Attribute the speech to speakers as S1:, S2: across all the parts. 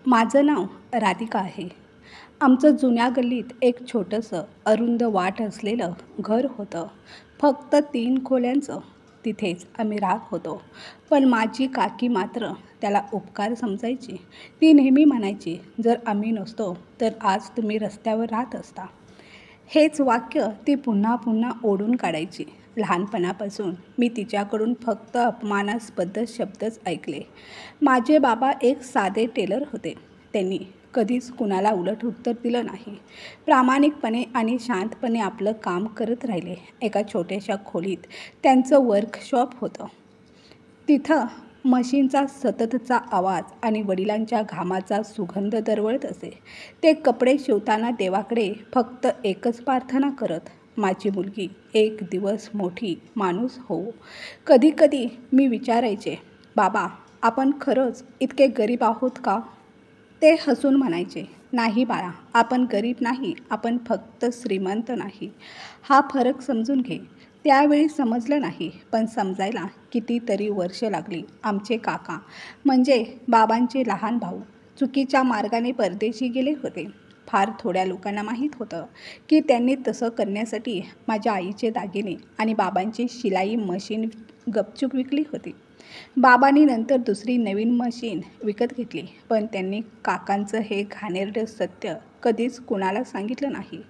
S1: माझं नाव राधिका आहे. आमचं जुन्या गल्लीत एक छोटंसं अरुंद वाट असलेलं घर होतं. फक्त 3 खोल्यांचं. तिथेच आम्ही राहत होतो. पण माझी काकी मात्र त्याला उपकार समजायची. ती नेहमी म्हणायची, "जर आम्ही नसतो तर आज तुम्ही रस्त्यावर राहत असता." हेच वाक्य ती पुन्हा पुन्हा ओढून काढायची. लहानपणापासून मी तिच्याकडून फक्त अपमानास्पद शब्दच ऐकले. माझे बाबा एक साधे टेलर होते. त्यांनी कधीच कुणाला उलट उत्तर दिलं नाही. प्रामाणिकपणे आणि शांतपणे आपलं काम करत राहिले. एका छोट्याशा खोलीत त्यांचं वर्कशॉप होतं. तिथं मशीनचा सततचा आवाज आणि वडिलांच्या घामाचा सुगंध दरवळत असे. ते कपडे शिवताना देवाकडे फक्त एकच प्रार्थना करत, "माझी मुलगी एक दिवस मोठी माणूस होवो." कधी-कधी मी विचारायचे, "बाबा, आपण खरंच इतके गरीब आहोत का?" ते हसून म्हणायचे, "नाही बाळा, आपण गरीब नाही, आपण फक्त श्रीमंत नाही. हा फरक समजून घे." त्यावेळी समजलं नाही, पण समजायला कितीतरी वर्ष लागली. आमचे काका म्हणजे बाबांचे लहान भाऊ चुकीच्या मार्गाने परदेशी गेले होते. फार थोड्या लोकांना माहीत होतं की त्यांनी तसं करण्यासाठी माझ्या आईचे दागिने आणि बाबांची शिलाई मशीन गपचूप विकली होती. बाबांनी नंतर दुसरी नवीन मशीन विकत घेतली, पण त्यांनी काकांचं हे घाणेरडं सत्य कधीच कुणाला सांगितलं नाही.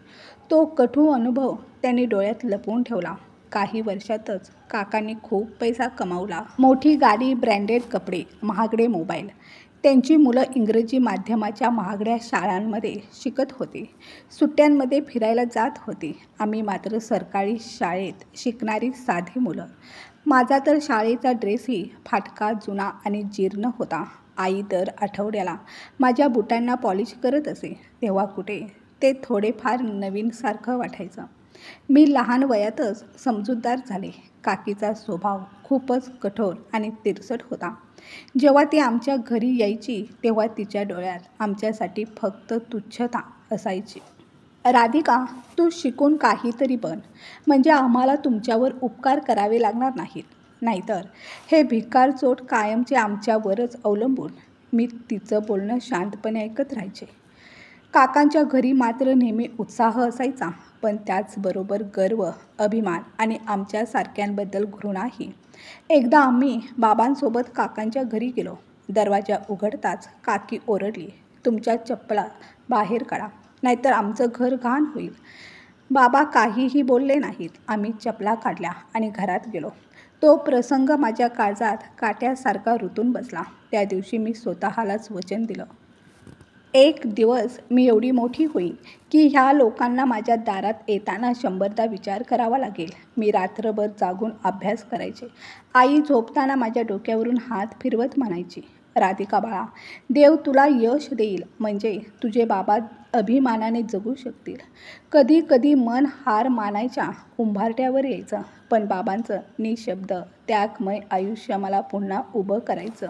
S1: तो कटू अनुभव त्यांनी डोळ्यात लपवून ठेवला. काही वर्षातच काकांनी खूप पैसा कमावला. मोठी गाडी, ब्रँडेड कपडे, महागडे मोबाईल. त्यांची मुलं इंग्रजी माध्यमाच्या महागड्या शाळांमध्ये शिकत होती. सुट्ट्यांमध्ये फिरायला जात होती. आम्ही मात्र सरकारी शाळेत शिकणारी साधी मुलं. माझा तर शाळेचा ड्रेसही फाटका, जुना आणि जीर्ण होता. आई दर आठवड्याला माझ्या बुटांना पॉलिश करत असे, तेव्हा कुठे ते थोडेफार नवीनसारखं वाटायचं. मी लहान वयातच समजूतदार झाले. काकीचा स्वभाव खूपच कठोर आणि तिरसट होता. जेव्हा ती आमच्या घरी यायची तेव्हा तिच्या डोळ्यात आमच्यासाठी फक्त तुच्छता असायची. "राधिका, तू शिकून काहीतरी बन, म्हणजे आम्हाला तुमच्यावर उपकार करावे लागणार नाहीत. नाहीतर हे भिकारचोट कायमचे आमच्यावरच अवलंबून." मी तिचं बोलणं शांतपणे ऐकत राहायचे. काकांच्या घरी मात्र नेहमी उत्साह असायचा, पण त्याचबरोबर गर्व, अभिमान आणि आमच्यासारख्यांबद्दल घृणाही. एकदा आम्ही बाबांसोबत काकांच्या घरी गेलो. दरवाजा उघडताच काकी ओरडली, "तुमच्या चप्पला बाहेर काढा, नाहीतर आमचं घर घाण होईल." बाबा काहीही बोलले नाहीत. आम्ही चपला काढल्या आणि घरात गेलो. तो प्रसंग माझ्या काळजात काट्यासारखा रुतून बसला. त्या दिवशी मी स्वतःलाच वचन दिलं, एक दिवस मी एवढी मोठी होईन की ह्या लोकांना माझ्या दारात येताना 100दा विचार करावा लागेल. मी रात्रभर जागून अभ्यास करायचे. आई झोपताना माझ्या डोक्यावरून हात फिरवत म्हणायची, "राधिका बाळा, देव तुला यश देईल, म्हणजे तुझे बाबा अभिमानाने जगू शकतील." कधी कधी मन हार मानायच्या उंबरठ्यावर यायचं, पण बाबांचं निःशब्द त्यागमय आयुष्य मला पुन्हा उभं करायचं.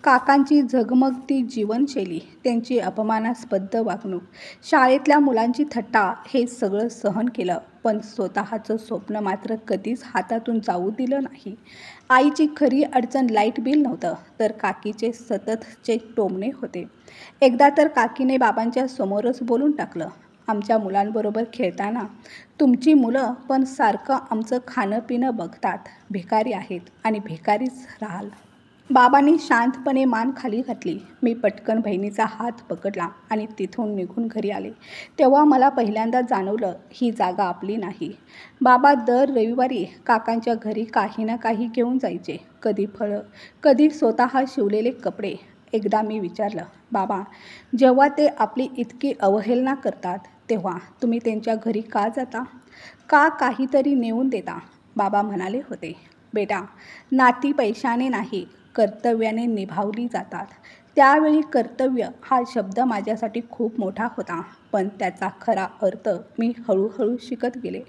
S1: काकांची झगमगती जीवनशैली, त्यांची अपमानास्पद वागणूक, शाळेतल्या मुलांची थट्टा, हे सगळं सहन केलं, पण स्वतःचं स्वप्न मात्र कधीच हातातून जाऊ दिलं नाही. आईची खरी अडचण लाईट बिल नव्हतं, तर काकीचे सततचे टोमणे होते. एकदा तर काकीने बाबांच्या समोरच बोलून टाकलं, "आमच्या मुलांबरोबर खेळताना तुमची मुलं पण सारखं आमचं खाणं पिणं बघतात. भिकारी आहेत आणि भिकारीच राहाल." बाबांनी शांतपणे मान खाली घातली. मी पटकन बहिणीचा हात पकडला आणि तिथून निघून घरी आले. तेव्हा मला पहिल्यांदा जाणवलं, ही जागा आपली नाही. बाबा दर रविवारी काकांच्या घरी काही ना काही घेऊन जायचे. कधी फळं, कधी स्वतः शिवलेले कपडे. एकदा मी विचारलं, "बाबा, जेव्हा ते आपली इतकी अवहेलना करतात तेव्हा तुम्ही त्यांच्या घरी का जाता? का काहीतरी नेऊन देता?" बाबा म्हणाले होते, "बेटा, नाती पैशाने नाही, कर्तव्याने निभावली जातात." त्यावेळी कर्तव्य हा शब्द माझ्यासाठी खूप मोठा होता, पण त्याचा खरा अर्थ मी हळूहळू शिकत गेले.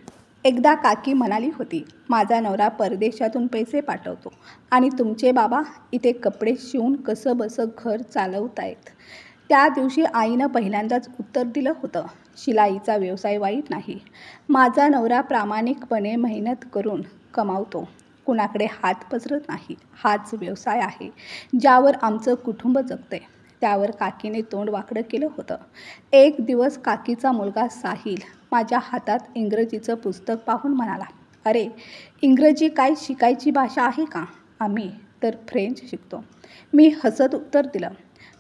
S1: एकदा काकी म्हणाली होती, "माझा नवरा परदेशातून पैसे पाठवतो आणि तुमचे बाबा इथे कपडे शिवून कसंबसं घर चालवतायत." त्या दिवशी आईनं पहिल्यांदाच उत्तर दिलं होतं, "शिलाईचा व्यवसाय वाईट नाही. माझा नवरा प्रामाणिकपणे मेहनत करून कमावतो, कुणाकडे हात पसरत नाही. हाच व्यवसाय आहे ज्यावर आमचं कुटुंब जगतंय." त्यावर काकीने तोंड वाकडं केलं होतं. एक दिवस काकीचा मुलगा साहिल माझ्या हातात इंग्रजीचं पुस्तक पाहून म्हणाला, "अरे, इंग्रजी काय शिकायची भाषा आहे का? आम्ही तर फ्रेंच शिकतो." मी हसत उत्तर दिलं,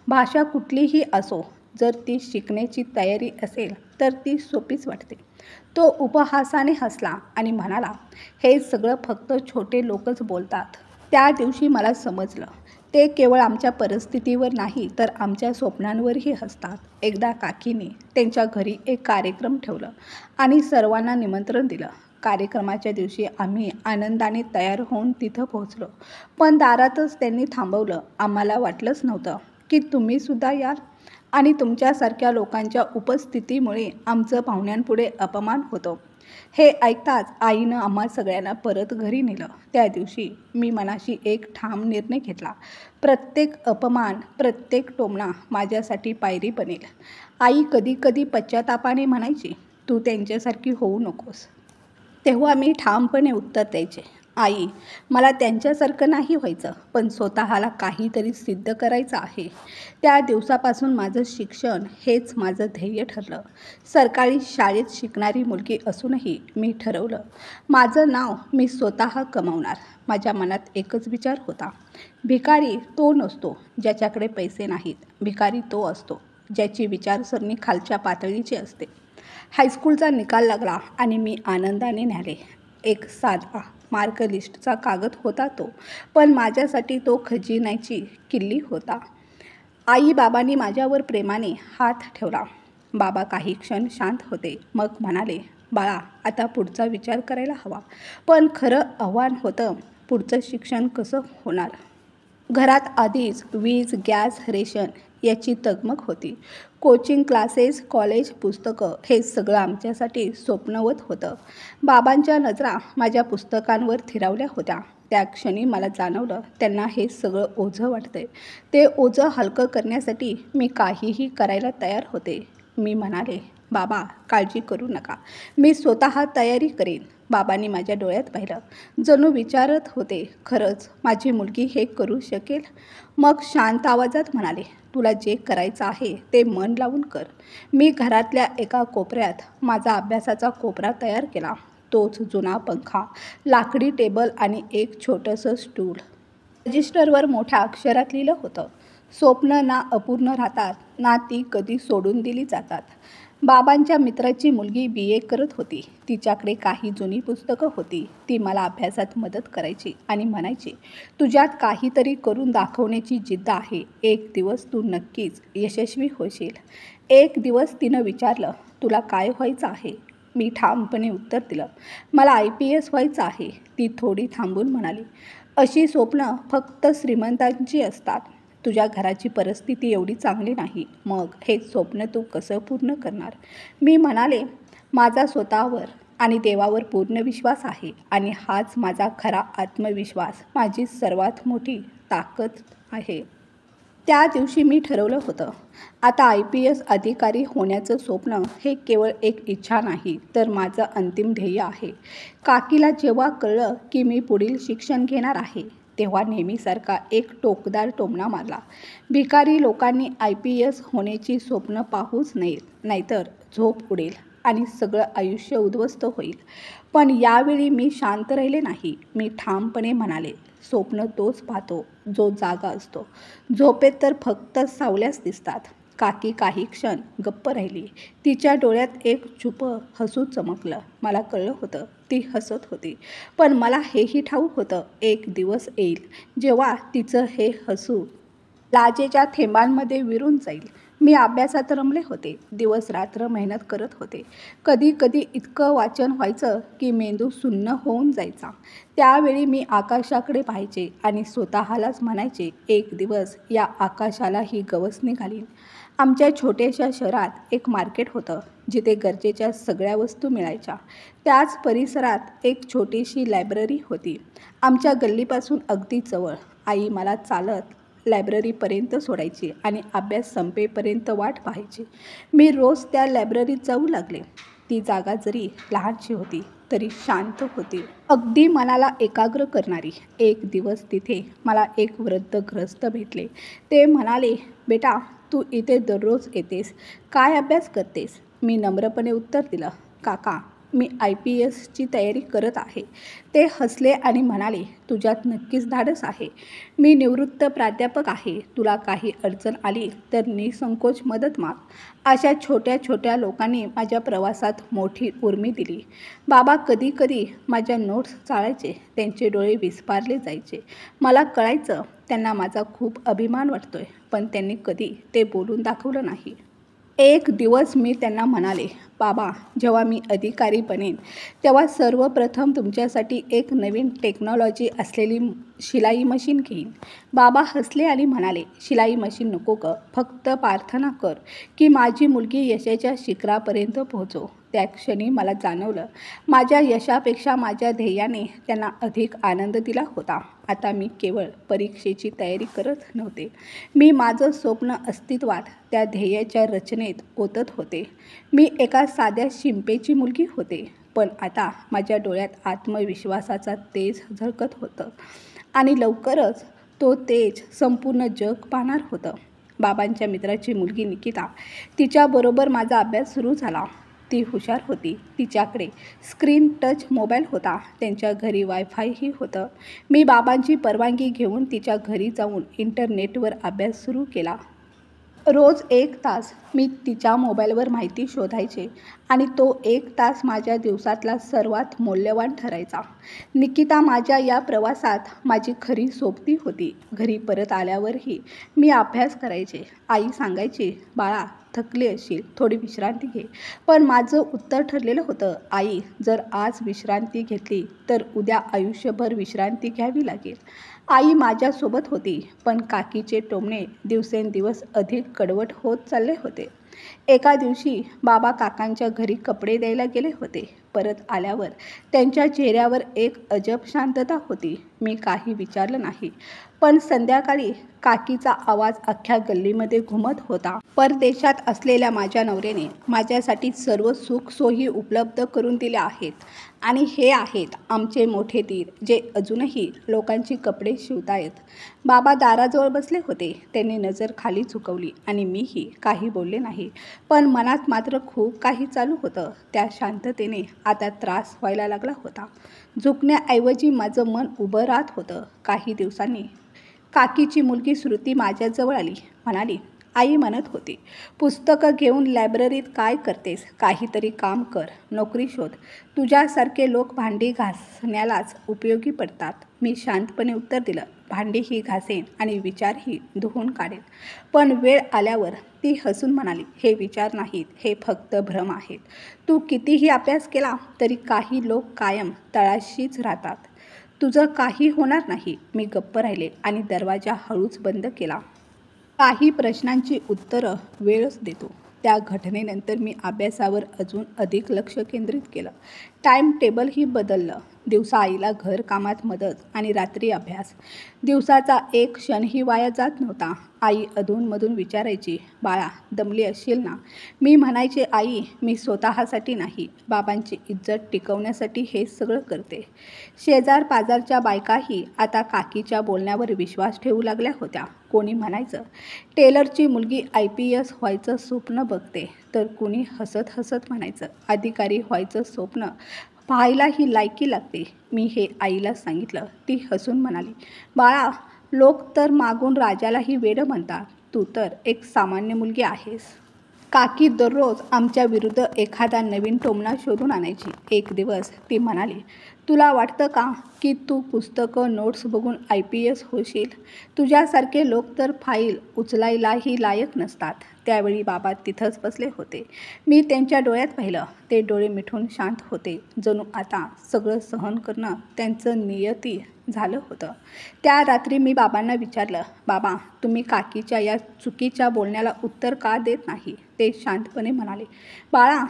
S1: "भाषा कुठलीही असो, जर ती शिकण्याची तयारी असेल तर ती सोपीच वाटते." तो उपहासाने हसला आणि म्हणाला, "हे सगळं फक्त छोटे लोकच बोलतात." त्या दिवशी मला समजलं, ते केवळ आमच्या परिस्थितीवर नाही तर आमच्या स्वप्नांवरही हसतात. एकदा काकीने त्यांच्या घरी एक कार्यक्रम ठेवलं आणि सर्वांना निमंत्रण दिलं. कार्यक्रमाच्या दिवशी आम्ही आनंदाने तयार होऊन तिथं पोहोचलो. पण दारातच त्यांनी थांबवलं. आम्हाला वाटलंच नव्हतं की तुम्हीसुद्धा याल आणि तुमच्यासारख्या लोकांच्या उपस्थितीमुळे आमचं पाहुण्यांपुढे अपमान होतो. हे ऐकताच आईनं आम्हा सगळ्यांना परत घरी नेलं. त्या दिवशी मी मनाशी एक ठाम निर्णय घेतला, प्रत्येक अपमान, प्रत्येक टोमणा माझ्यासाठी पायरी बनेल. आई कधी कधी पश्चातापाने म्हणायची, "तू त्यांच्यासारखी होऊ नकोस." तेव्हा मी ठामपणे उत्तर द्यायचे, "आई, मला त्यांच्यासारखं नाही व्हायचं, पण स्वतःला काहीतरी सिद्ध करायचं आहे." त्या दिवसापासून माझं शिक्षण हेच माझं ध्येय ठरलं. सरकारी शाळेत शिकणारी मुलगी असूनही मी ठरवलं, माझं नाव मी स्वतः कमावणार. माझ्या मनात एकच विचार होता, भिकारी तो नसतो ज्याच्याकडे पैसे नाहीत, भिकारी तो असतो ज्याची विचारसरणी खालच्या पातळीची असते. हायस्कूलचा निकाल लागला आणि मी आनंदाने न्याले. एक साधा मार्क लिस्टचा कागद होता तो, पण माझ्यासाठी तो खजिन्याची किल्ली होता. आई बाबांनी माझ्यावर प्रेमाने हात ठेवला. बाबा काही क्षण शांत होते, मग म्हणाले, "बाळा, आता पुढचा विचार करायला हवा." पण खरं आव्हान होतं, पुढचं शिक्षण कसं होणार? घरात आधीच वीज, गॅस, रेशन याची तगमग होती. कोचिंग क्लासेस, कॉलेज, पुस्तकं हे सगळं आमच्यासाठी स्वप्नवत होतं. बाबांच्या नजरा माझ्या पुस्तकांवर थिरावल्या होत्या. त्या क्षणी मला जाणवलं, त्यांना हे सगळं ओझं वाटतंय. ते ओझं हलकं करण्यासाठी मी काहीही करायला तयार होते. मी म्हणाले, "बाबा, काळजी करू नका, मी स्वतः तयारी करेन." बाबांनी माझ्या डोळ्यात पाहिलं, जणू विचारत होते, "खरंच माझी मुलगी हे करू शकेल?" मग शांत आवाजात म्हणाले, "तुला जे करायचं आहे ते मन लावून कर." मी घरातल्या एका कोपऱ्यात माझा अभ्यासाचा कोपरा तयार केला. तोच जुना पंखा, लाकडी टेबल आणि एक छोटंसं स्टूल. रजिस्टरवर मोठ्या अक्षरात लिहिलं होतं, "स्वप्न ना अपूर्ण राहतात, ना ती कधी सोडून दिली जातात." बाबांच्या मित्राची मुलगी BA करत होती. तिच्याकडे काही जुनी पुस्तकं होती. ती मला अभ्यासात मदत करायची आणि म्हणायची, "तुझ्यात काहीतरी करून दाखवण्याची जिद्द आहे. एक दिवस तू नक्कीच यशस्वी होशील." एक दिवस तिनं विचारलं, "तुला काय व्हायचं आहे?" मी ठामपणे उत्तर दिलं, "मला IPS व्हायचं आहे." ती थोडी थांबून म्हणाली, "अशी स्वप्न फक्त श्रीमंतांची असतात. तुझ्या घराची परिस्थिती एवढी चांगली नाही, मग हे स्वप्न तू कसं पूर्ण करणार?" मी म्हणाले, "माझा स्वतःवर आणि देवावर पूर्ण विश्वास आहे आणि हाच माझा खरा आत्मविश्वास, माझी सर्वात मोठी ताकद आहे." त्या दिवशी मी ठरवलं होतं, आता IPS अधिकारी होण्याचं स्वप्न हे केवळ एक इच्छा नाही, तर माझं अंतिम ध्येय आहे. काकीला जेव्हा कळलं की मी पुढील शिक्षण घेणार आहे, तेव्हा नेहमीसारखा एक टोकदार टोमणा मारला, "भिकारी लोकांनी IPS होण्याची स्वप्न पाहूच नयेत, नाहीतर झोप उडेल आणि सगळं आयुष्य उद्ध्वस्त होईल." पण यावेळी मी शांत राहिले नाही. मी ठामपणे म्हणाले, "स्वप्न तोच पाहतो जो जागा असतो. झोपेत तर फक्त सावल्याच दिसतात." काकी काही क्षण गप्प राहिली. तिच्या डोळ्यात एक छुपं हसू चमकलं. मला कळलं होतं, ती हसत होती. पण मला हेही ठाऊक होतं, एक दिवस येईल जेव्हा तिचं हे हसू लाजेच्या थेंबांमध्ये विरून जाईल. मी अभ्यासात रमले होते. दिवस रात्र मेहनत करत होते. कधी कधी इतकं वाचन व्हायचं की मेंदू सुन्न होऊन जायचा. त्यावेळी मी आकाशाकडे पाहायचे आणि स्वतःलाच म्हणायचे, एक दिवस या आकाशाला ही गवसणी घालीन. आमच्या छोट्याशा शहरात एक मार्केट होतं, जिथे गरजेच्या सगळ्या वस्तू मिळायच्या. त्याच परिसरात एक छोटीशी लायब्ररी होती, आमच्या गल्लीपासून अगदी जवळ. आई मला चालत लायब्ररीपर्यंत सोडायची आणि अभ्यास संपेपर्यंत वाट पाहायची. मी रोज त्या लायब्ररीत जाऊ लागले. ती जागा जरी लहानशी होती, तरी शांत होती. अगदी मनाला एकाग्र करणारी. एक दिवस तिथे मला एक वृद्ध गृहस्थ भेटले. ते म्हणाले, बेटा, तू इथे दररोज येतेस, काय अभ्यास करतेस? मी नम्रपणे उत्तर दिलं, काका, मी IPSची तयारी करत आहे. ते हसले आणि म्हणाले, तुझ्यात नक्कीच धाडस आहे. मी निवृत्त प्राध्यापक आहे. तुला काही अडचण आली तर निसंकोच मदत माग. अशा छोट्या छोट्या लोकांनी माझ्या प्रवासात मोठी उर्मी दिली. बाबा कधी कधी माझ्या नोट्स चाळायचे. त्यांचे डोळे विस्फारले जायचे. मला कळायचं त्यांना माझा खूप अभिमान वाटतोय, पण त्यांनी कधी ते बोलून दाखवलं नाही. एक दिवस मी त्यांना म्हणाले, बाबा, जेव्हा मी अधिकारी बनेन तेव्हा सर्वप्रथम तुमच्यासाठी एक नवीन टेक्नॉलॉजी असलेली शिलाई मशीन घेईन. बाबा हसले आणि म्हणाले, शिलाई मशीन नको ग, फक्त प्रार्थना कर की माझी मुलगी यशाच्या शिखरापर्यंत पोहोचो. त्या क्षणी मला जाणवलं, माझ्या यशापेक्षा माझ्या ध्येयाने त्यांना अधिक आनंद दिला होता. आता मी केवळ परीक्षेची तयारी करत नव्हते. मी माझं स्वप्न अस्तित्वात त्या ध्येयाच्या रचनेत ओतत होते. मी एका साध्या शिंपेची मुलगी होते, पण आता माझ्या डोळ्यात आत्मविश्वासाचा तेज झळकत होतं आणि लवकरच तो तेज संपूर्ण जग पाहणार होतं. बाबांच्या मित्राची मुलगी निकिता, तिच्याबरोबर माझा अभ्यास सुरू झाला. ती हुशार होती. तिच्याकडे स्क्रीन टच मोबाईल होता. त्यांच्या घरी वायफायही होतं. मी बाबांची परवानगी घेऊन तिच्या घरी जाऊन इंटरनेटवर अभ्यास सुरू केला. रोज 1 तास मी तिच्या मोबाईलवर माहिती शोधायचे आणि तो 1 तास माझ्या दिवसातला सर्वात मौल्यवान ठरायचा. निकिता माझ्या या प्रवासात माझी खरी सोबती होती. घरी परत आल्यावरही मी अभ्यास करायचे. आई सांगायची, बाळा, थकली असशील, थोडी विश्रांती घे. पण माझं उत्तर ठरलेलं होतं, आई, जर आज विश्रांती घेतली तर उद्या आयुष्यभर विश्रांती घ्यावी लागेल. आई माझ्यासोबत होती, पण काकीचे टोमणे दिवसेंदिवस अधिक कडवट होत चालले होते. एका दिवशी बाबा काकांच्या घरी कपडे द्यायला गेले होते. परत आल्यावर त्यांच्या चेहऱ्यावर एक अजब शांतता होती. मी काही विचारलं नाही, पण संध्याकाळी काकीचा आवाज अख्ख्या गल्लीमध्ये घुमत होता, परदेशात असलेल्या माझ्या नवऱ्याने माझ्यासाठी सर्व सुखसोयी उपलब्ध करून दिल्या आहेत आणि हे आहेत आमचे मोठे दीर, जे अजूनही लोकांची कपडे शिवतायत. बाबा दाराजवळ बसले होते. त्यांनी नजर खाली झुकवली आणि मीही काही बोलले नाही, पण मनात मात्र खूप काही चालू होतं. त्या शांततेने आता त्रास व्हायला लागला होता. झुकण्याऐवजी माझं मन उभं राहत होतं. काही दिवसांनी काकीची मुलगी श्रुती माझ्याजवळ आली. म्हणाली, आई म्हणत होती, पुस्तकं घेऊन लायब्ररीत काय करतेस? काहीतरी काम कर, नोकरी शोध. तुझ्यासारखे लोक भांडी घासण्यालाच उपयोगी पडतात. मी शांतपणे उत्तर दिलं, भांडीही घासेन आणि विचारही धुवून काढेन. पण वेळ आल्यावर ती हसून म्हणाली, हे विचार नाहीत, हे फक्त भ्रम आहेत. तू कितीही अभ्यास केला तरी काही लोक कायम तळाशीच राहतात. तुझं काही होणार नाही. मी गप्प राहिले आणि दरवाजा हळूच बंद केला. काही प्रश्नांची उत्तरं वेळच देतो. त्या घटनेनंतर मी अभ्यासावर अजून अधिक लक्ष केंद्रित केलं. टाईम टेबलही बदललं. दिवसा आईला घरकामात मदत आणि रात्री अभ्यास. दिवसाचा एक क्षणही वाया जात नव्हता. आई अधूनमधून विचारायची, बाळा, दमली असशील ना? मी म्हणायचे, आई, मी स्वतःसाठी नाही, बाबांची इज्जत टिकवण्यासाठी हे सगळं करते. शेजार पाजारच्या बायकाही आता काकीच्या बोलण्यावर विश्वास ठेवू लागल्या होत्या. कोणी म्हणायचं, टेलरची मुलगी IPS व्हायचं स्वप्न बघते, तर कुणी हसत हसत म्हणायचं, अधिकारी व्हायचं स्वप्न पाहायला ही लायकी लागते. मी हे आईला सांगितलं. ती हसून म्हणाली, बाळा, लोक तर मागून राजालाही वेडं म्हणतात. तू तर एक सामान्य मुलगी आहेस. काकी दररोज आमच्या विरुद्ध एखादा नवीन टोमणा शोधून आणायची. एक दिवस ती म्हणाली, तुला वाटतं का की तू पुस्तकं नोट्स बघून IPS होशील? तुझ्यासारखे लोक तर फाईल उचलायलाही लायक नसतात. त्यावेळी बाबा तिथंच बसले होते. मी त्यांच्या डोळ्यात पाहिलं. ते डोळे मिटून शांत होते. जणू आता सगळं सहन करणं त्यांचं नियती झालं होतं. त्या रात्री मी बाबांना विचारलं, बाबा, तुम्ही काकीच्या या चुकीच्या बोलण्याला उत्तर का देत नाही? ते शांतपणे म्हणाले, बाळा,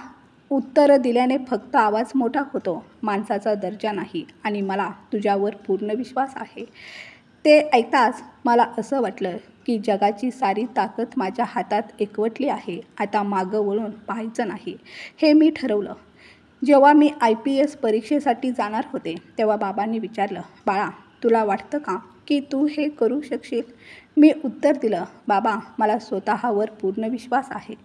S1: उत्तरं दिल्याने फक्त आवाज मोठा होतो, माणसाचा दर्जा नाही, आणि मला तुझ्यावर पूर्ण विश्वास आहे. ते ऐकताच मला असं वाटलं की जगाची सारी ताकद माझ्या हातात एकवटली आहे. आता मागं वळून पाहायचं नाही, हे मी ठरवलं. जेव्हा मी IPS परीक्षेसाठी जाणार होते तेव्हा बाबांनी विचारलं, बाळा तुला वाटतं का की तू हे करू शकशील? मी उत्तर दिलं, बाबा मला स्वतःवर पूर्ण विश्वास आहे.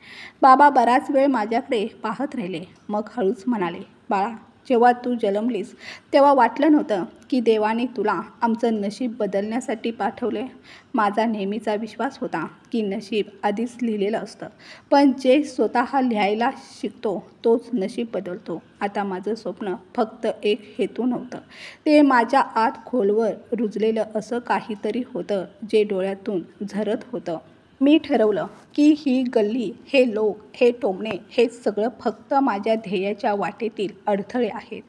S1: बाबा बराच वेळ माझ्याकडे पाहत राहिले. मग हळूच म्हणाले, बाळा जेव्हा तू जन्मलीस तेव्हा वाटलं नव्हतं की देवाने तुला आमचं नशीब बदलण्यासाठी पाठवले. माझा नेहमीचा विश्वास होता की नशीब आधीच लिहिलेलं असतं, पण जे स्वतः लिहायला शिकतो तोच नशीब बदलतो. आता माझं स्वप्न फक्त एक हेतू नव्हतं, ते माझ्या आत खोलवर रुजलेलं असं काहीतरी होतं जे डोळ्यातून झरत होतं. मी ठरवलं की ही गल्ली, हे लोक, हे टोमणे, हे सगळं फक्त माझ्या ध्येयाच्या वाटेतील अडथळे आहेत.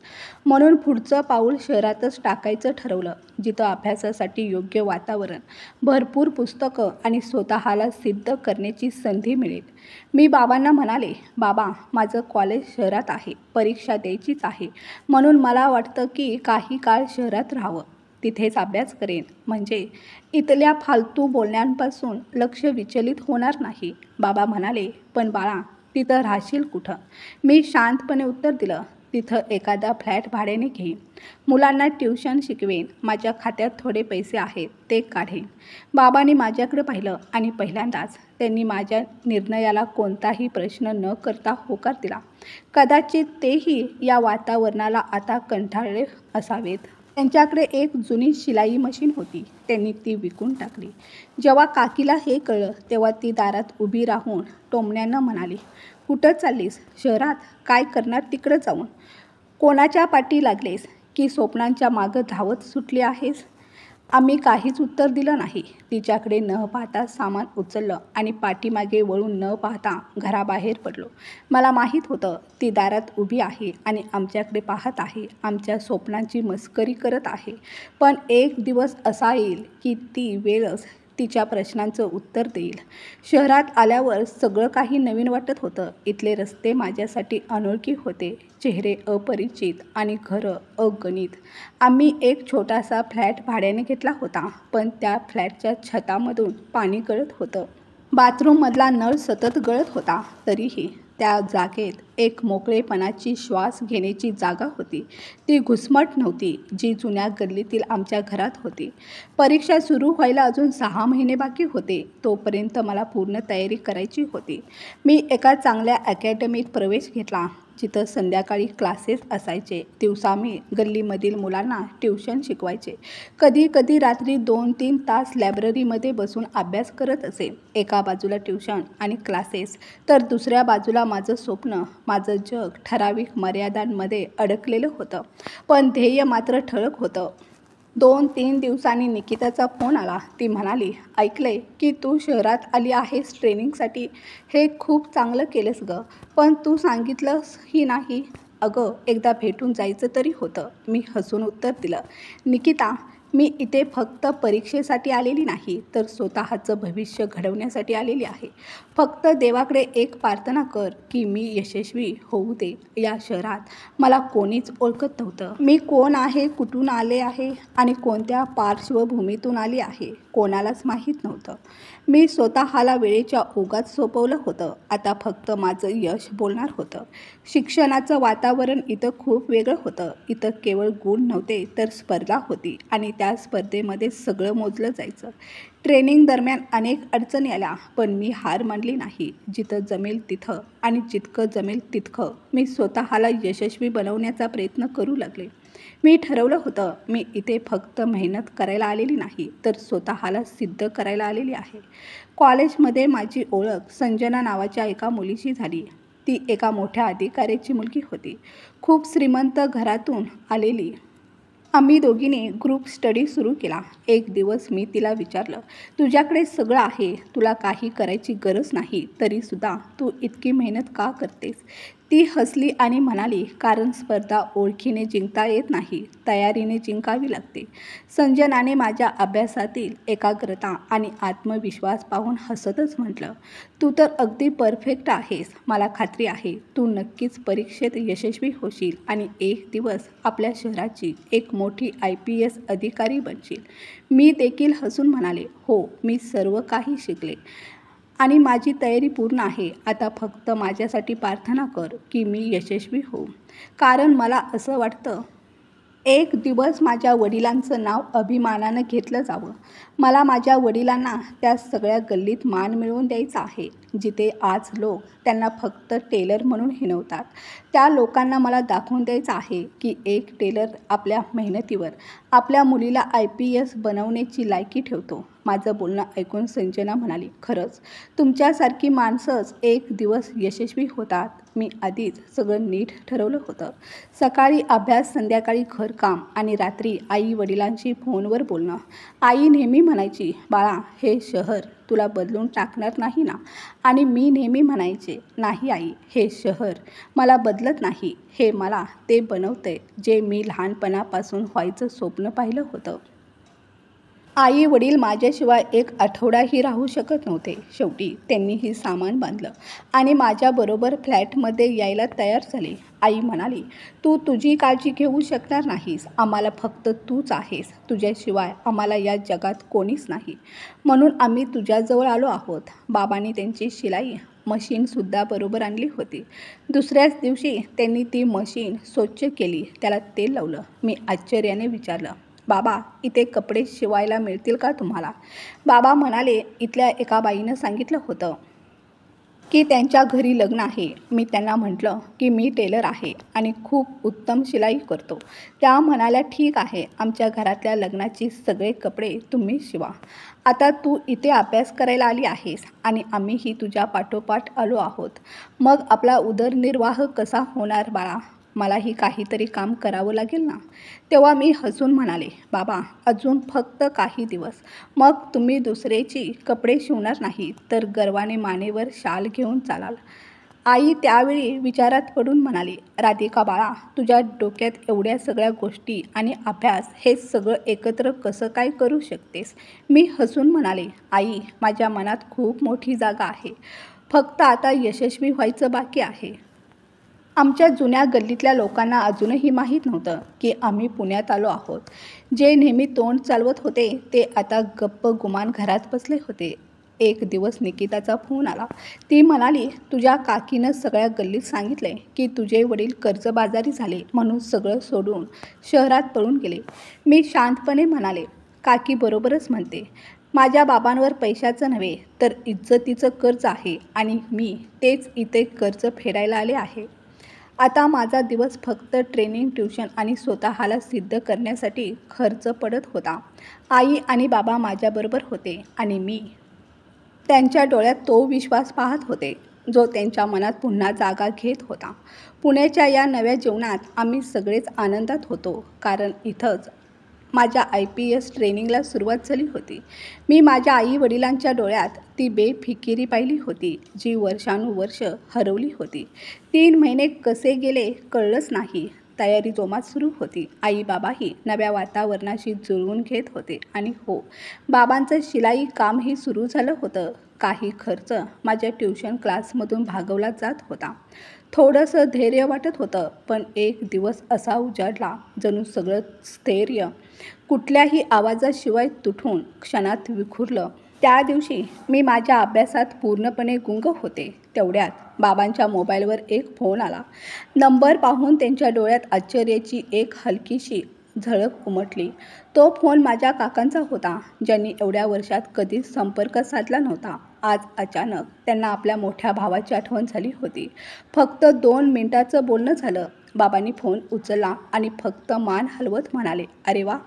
S1: म्हणून पुढचं पाऊल शहरातच टाकायचं ठरवलं, जिथं अभ्यासासाठी योग्य वातावरण, भरपूर पुस्तकं आणि स्वतःला सिद्ध करण्याची संधी मिळेल. मी बाबांना म्हणाले, बाबा माझं कॉलेज शहरात आहे, परीक्षा द्यायचीच आहे, म्हणून मला वाटतं की काही काळ शहरात राहावं, तिथेच अभ्यास करेन, म्हणजे इथल्या फालतू बोलण्यांपासून लक्ष विचलित होणार नाही. बाबा म्हणाले, पण बाळा तिथं राहशील कुठं? मी शांतपणे उत्तर दिलं, तिथं एखादा फ्लॅट भाड्याने घेईन, मुलांना ट्युशन शिकवेन, माझ्या खात्यात थोडे पैसे आहेत ते काढेन. बाबांनी माझ्याकडे पाहिलं आणि पहिल्यांदाच त्यांनी माझ्या निर्णयाला कोणताही प्रश्न न करता होकार दिला. कदाचित तेही या वातावरणाला आता कंटाळले असावेत. त्यांच्याकडे एक जुनी शिलाई मशीन होती, त्यांनी ती विकून टाकली. जेव्हा काकीला हे कळलं तेव्हा ती दारात उभी राहून टोमण्यानं म्हणाली, कुठं चाललीस? शहरात? काय करणार तिकडं जाऊन? कोणाच्या पाठी लागलेस की स्वप्नांच्या मागं धावत सुटली आहेस? आम्ही काहीच उत्तर दिलं नाही. तिच्याकडे न पाहता सामान उचललं आणि पाठीमागे वळून न पाहता घराबाहेर पडलो. मला माहीत होतं ती दारात उभी आहे आणि आमच्याकडे पाहत आहे, आमच्या स्वप्नांची मस्करी करत आहे. पण एक दिवस असा येईल की ती वेळच तिच्या प्रश्नांचं उत्तर देईल. शहरात आल्यावर सगळं काही नवीन वाटत होतं. इथले रस्ते माझ्यासाठी अनोळखी होते, चेहरे अपरिचित आणि घरं अगणित. आम्ही एक छोटासा फ्लॅट भाड्याने घेतला होता, पण त्या फ्लॅटच्या छतामधून पाणी गळत होतं. बाथरूममधला नळ सतत गळत होता. तरीही त्या जागेत एक मोकळेपणाची श्वास घेण्याची जागा होती. ती घुसमट नव्हती जी जुन्या गल्लीतील आमच्या घरात होती. परीक्षा सुरू व्हायला अजून 6 महिने बाकी होते. तोपर्यंत मला पूर्ण तयारी करायची होती. मी एका चांगल्या अकॅडमीत प्रवेश घेतला, जिथं संध्याकाळी क्लासेस असायचे. दिवसा मी गल्लीमधील मुलांना ट्युशन शिकवायचे. कधी कधी रात्री 2-3 तास लायब्ररीमध्ये बसून अभ्यास करत असे. एका बाजूला ट्युशन आणि क्लासेस, तर दुसऱ्या बाजूला माझं स्वप्न, माझं जग ठराविक मर्यादांमध्ये अडकलेलं होतं. पण ध्येय मात्र ठळक होतं. 2-3 दिवसांनी निकिताचा फोन आला. ती म्हणाली, ऐकलंय की तू शहरात आली आहेस ट्रेनिंगसाठी. हे खूप चांगलं केलंस गं, पण तू सांगितलंसही नाही. अगं एकदा भेटून जायचं तरी होतं. मी हसून उत्तर दिलं, निकिता मी इथे फक्त परीक्षेसाठी आलेली नाही, तर स्वतःचं भविष्य घडवण्यासाठी आलेली आहे. फक्त देवाकडे एक प्रार्थना कर की मी यशस्वी होऊ दे. या शहरात मला कोणीच ओळखत नव्हतं. मी कोण आहे, कुठून आले आहे आणि कोणत्या पार्श्वभूमीतून आली आहे कोणालाच माहीत नव्हतं. मी स्वतःला वेळेच्या ओघात सोपवलं होतं. आता फक्त माझं यश बोलणार होतं. शिक्षणाचं वातावरण इथं खूप वेगळं होतं. इथं केवळ गुण नव्हते तर स्पर्धा होती आणि त्या स्पर्धेमध्ये सगळं मोजलं जायचं. ट्रेनिंग दरम्यान अनेक अडचणी आल्या, पण मी हार मानली नाही. जिथं जमेल तिथं आणि जितकं जमेल तितकं मी स्वतःला यशस्वी बनवण्याचा प्रयत्न करू लागले. मी ठरवलं होतं, मी इथे फक्त मेहनत करायला आलेली नाही, तर स्वतःला सिद्ध करायला आलेली आहे. कॉलेजमध्ये माझी ओळख संजना नावाच्या एका मुलीशी झाली. ती एका मोठ्या अधिकाऱ्याची मुलगी होती, खूप श्रीमंत घरातून आलेली. आम्ही दोघींनी ग्रुप स्टडी सुरू केला. एक दिवस मी तिला विचारलं, तुझ्याकडे सगळं आहे, तुला काही करायची गरज नाही, तरीसुद्धा तू इतकी मेहनत का करतेस? ती हसली आणि म्हणाली, कारण स्पर्धा ओळखीने जिंकता येत नाही, तयारीने जिंकावी लागते. संजनाने माझ्या अभ्यासातील एकाग्रता आणि आत्मविश्वास पाहून हसतच म्हटलं, तू तर अगदी परफेक्ट आहेस. मला खात्री आहे तू नक्कीच परीक्षेत यशस्वी होशील आणि एक दिवस आपल्या शहराची एक मोठी IPS अधिकारी बनशील. मी देखील हसून म्हणाले, हो मी सर्व काही शिकले आणि माझी तयारी पूर्ण आहे. आता फक्त माझ्यासाठी प्रार्थना कर की मी यशस्वी होऊ. कारण मला असं वाटतं एक दिवस माझ्या वडिलांचं नाव अभिमानानं घेतलं जावं. मला माझ्या वडिलांना त्या सगळ्या गल्लीत मान मिळवून द्यायचा आहे, जिथे आज लोक त्यांना फक्त टेलर म्हणून हिणवतात. त्या लोकांना मला दाखवून द्यायचं आहे की एक टेलर आपल्या मेहनतीवर आपल्या मुलीला IPS बनवण्याची लायकी ठेवतो. माझं बोलणं ऐकून संजना म्हणाली, खरंच तुमच्यासारखी माणसंच एक दिवस यशस्वी होतात. मी आधीच सगळं नीट ठरवलं होतं. सकाळी अभ्यास, संध्याकाळी घरकाम आणि रात्री आई वडिलांशी फोनवर बोलणं. आई नेहमी म्हणायची, बाळा हे शहर तुला बदलून टाकणार नाही ना. आणि मी नेहमी म्हणायचे, नाही आई, हे शहर मला बदलत नाही, हे मला ते बनवते जे मी लहानपणापासून व्हायचं स्वप्न पाहिलं होतं. आई वडील माझ्याशिवाय एक आठवडाही राहू शकत नव्हते. शेवटी त्यांनीही सामान बांधलं आणि माझ्याबरोबर फ्लॅटमध्ये यायला तयार झाले. आई म्हणाली, तू तुझी काळजी घेऊ शकणार नाहीस. आम्हाला फक्त तूच आहेस. तुझ्याशिवाय आम्हाला या जगात कोणीच नाही. म्हणून आम्ही तुझ्याजवळ आलो आहोत. बाबांनी त्यांची शिलाई मशीनसुद्धा बरोबर आणली होती. दुसऱ्याच दिवशी त्यांनी ती मशीन स्वच्छ केली, त्याला तेल लावलं. मी आश्चर्याने विचारलं, बाबा इथे कपडे शिवायला मिळतील का तुम्हाला? बाबा म्हणाले, इथल्या एका बाईनं सांगितलं होतं की त्यांच्या घरी लग्न आहे. मी त्यांना म्हटलं की मी टेलर आहे आणि खूप उत्तम शिलाई करतो. त्या म्हणाल्या, ठीक आहे, आमच्या घरातल्या लग्नाची सगळे कपडे तुम्ही शिवा. आता तू इथे अभ्यास करायला आली आहेस आणि आम्हीही तुझ्या पाठोपाठ आलो आहोत. मग आपला उदरनिर्वाह कसा होणार बाळा? मलाही काहीतरी काम करावं लागेल ना. तेव्हा मी हसून म्हणाले, बाबा अजून फक्त काही दिवस, मग तुम्ही दुसऱ्याची कपडे शिवणार नाही तर गर्वाने मानेवर शाल घेऊन चालाल. आई त्यावेळी विचारात पडून म्हणाली, राधिका बाळा, तुझ्या डोक्यात एवढ्या सगळ्या गोष्टी आणि अभ्यास हे सगळं एकत्र कसं काय करू शकतेस? मी हसून म्हणाले, आई माझ्या मनात खूप मोठी जागा आहे. फक्त आता यशस्वी व्हायचं बाकी आहे. आमच्या जुन्या गल्लीतल्या लोकांना अजूनही माहीत नव्हतं की आम्ही पुण्यात आलो आहोत. जे नेहमी तोंड चालवत होते ते आता गप्प गुमान घरात बसले होते. एक दिवस निकिताचा फोन आला. ती म्हणाली, तुझ्या काकीनं सगळ्या गल्लीत सांगितले की तुझे वडील कर्जबाजारी झाले म्हणून सगळं सोडून शहरात पळून गेले. मी शांतपणे म्हणाले, काकी बरोबरच म्हणते. माझ्या बाबांवर पैशाचं नव्हे तर इज्जतीचं कर्ज आहे आणि मी तेच इथे कर्ज फेडायला आले आहे. आता माझा दिवस फक्त ट्रेनिंग, ट्युशन आणि स्वतःला सिद्ध करण्यासाठी खर्च पडत होता. आई आणि बाबा माझ्याबरोबर होते आणि मी त्यांच्या डोळ्यात तो विश्वास पाहत होते जो त्यांच्या मनात पुन्हा जागा घेत होता. पुण्याच्या या नव्या जीवनात आम्ही सगळेच आनंदात होतो, कारण इथंच माझ्या IPS ट्रेनिंगला सुरुवात झाली होती. मी माझ्या आई वडिलांच्या डोळ्यात ती बेफिकिरी पाहिली होती जी वर्षानुवर्ष हरवली होती. 3 महिने कसे गेले कळलंच नाही. तयारी जोमात सुरू होती. आई बाबाही नव्या वातावरणाशी जुळवून घेत होते आणि हो, बाबांचं शिलाई कामही सुरू झालं होतं. काही खर्च माझ्या ट्युशन क्लासमधून भागवला जात होता. थोडंसं धैर्य वाटत होतं, पण एक दिवस असा उजाडला जणू सगळं स्थैर्य कुठल्याही आवाजाशिवाय तुटून क्षणात विखुरलं. त्या दिवशी मी माझ्या अभ्यासात पूर्णपणे गुंग होते. तेवढ्यात बाबांच्या मोबाईलवर एक फोन आला. नंबर पाहून त्यांच्या डोळ्यात आश्चर्याची एक हलकीशी झळक उमटली. तो फोन माझ्या काकांचा होता, ज्यांनी एवढ्या वर्षात कधीच संपर्क साधला नव्हता. आज अचानक त्यांना आपल्या मोठ्या भावाची आठवण झाली होती. फक्त 2 मिनिटाचं बोलणं झालं. बाबांनी फोन उचलला आणि फक्त मान हलवत म्हणाले, अरे वा,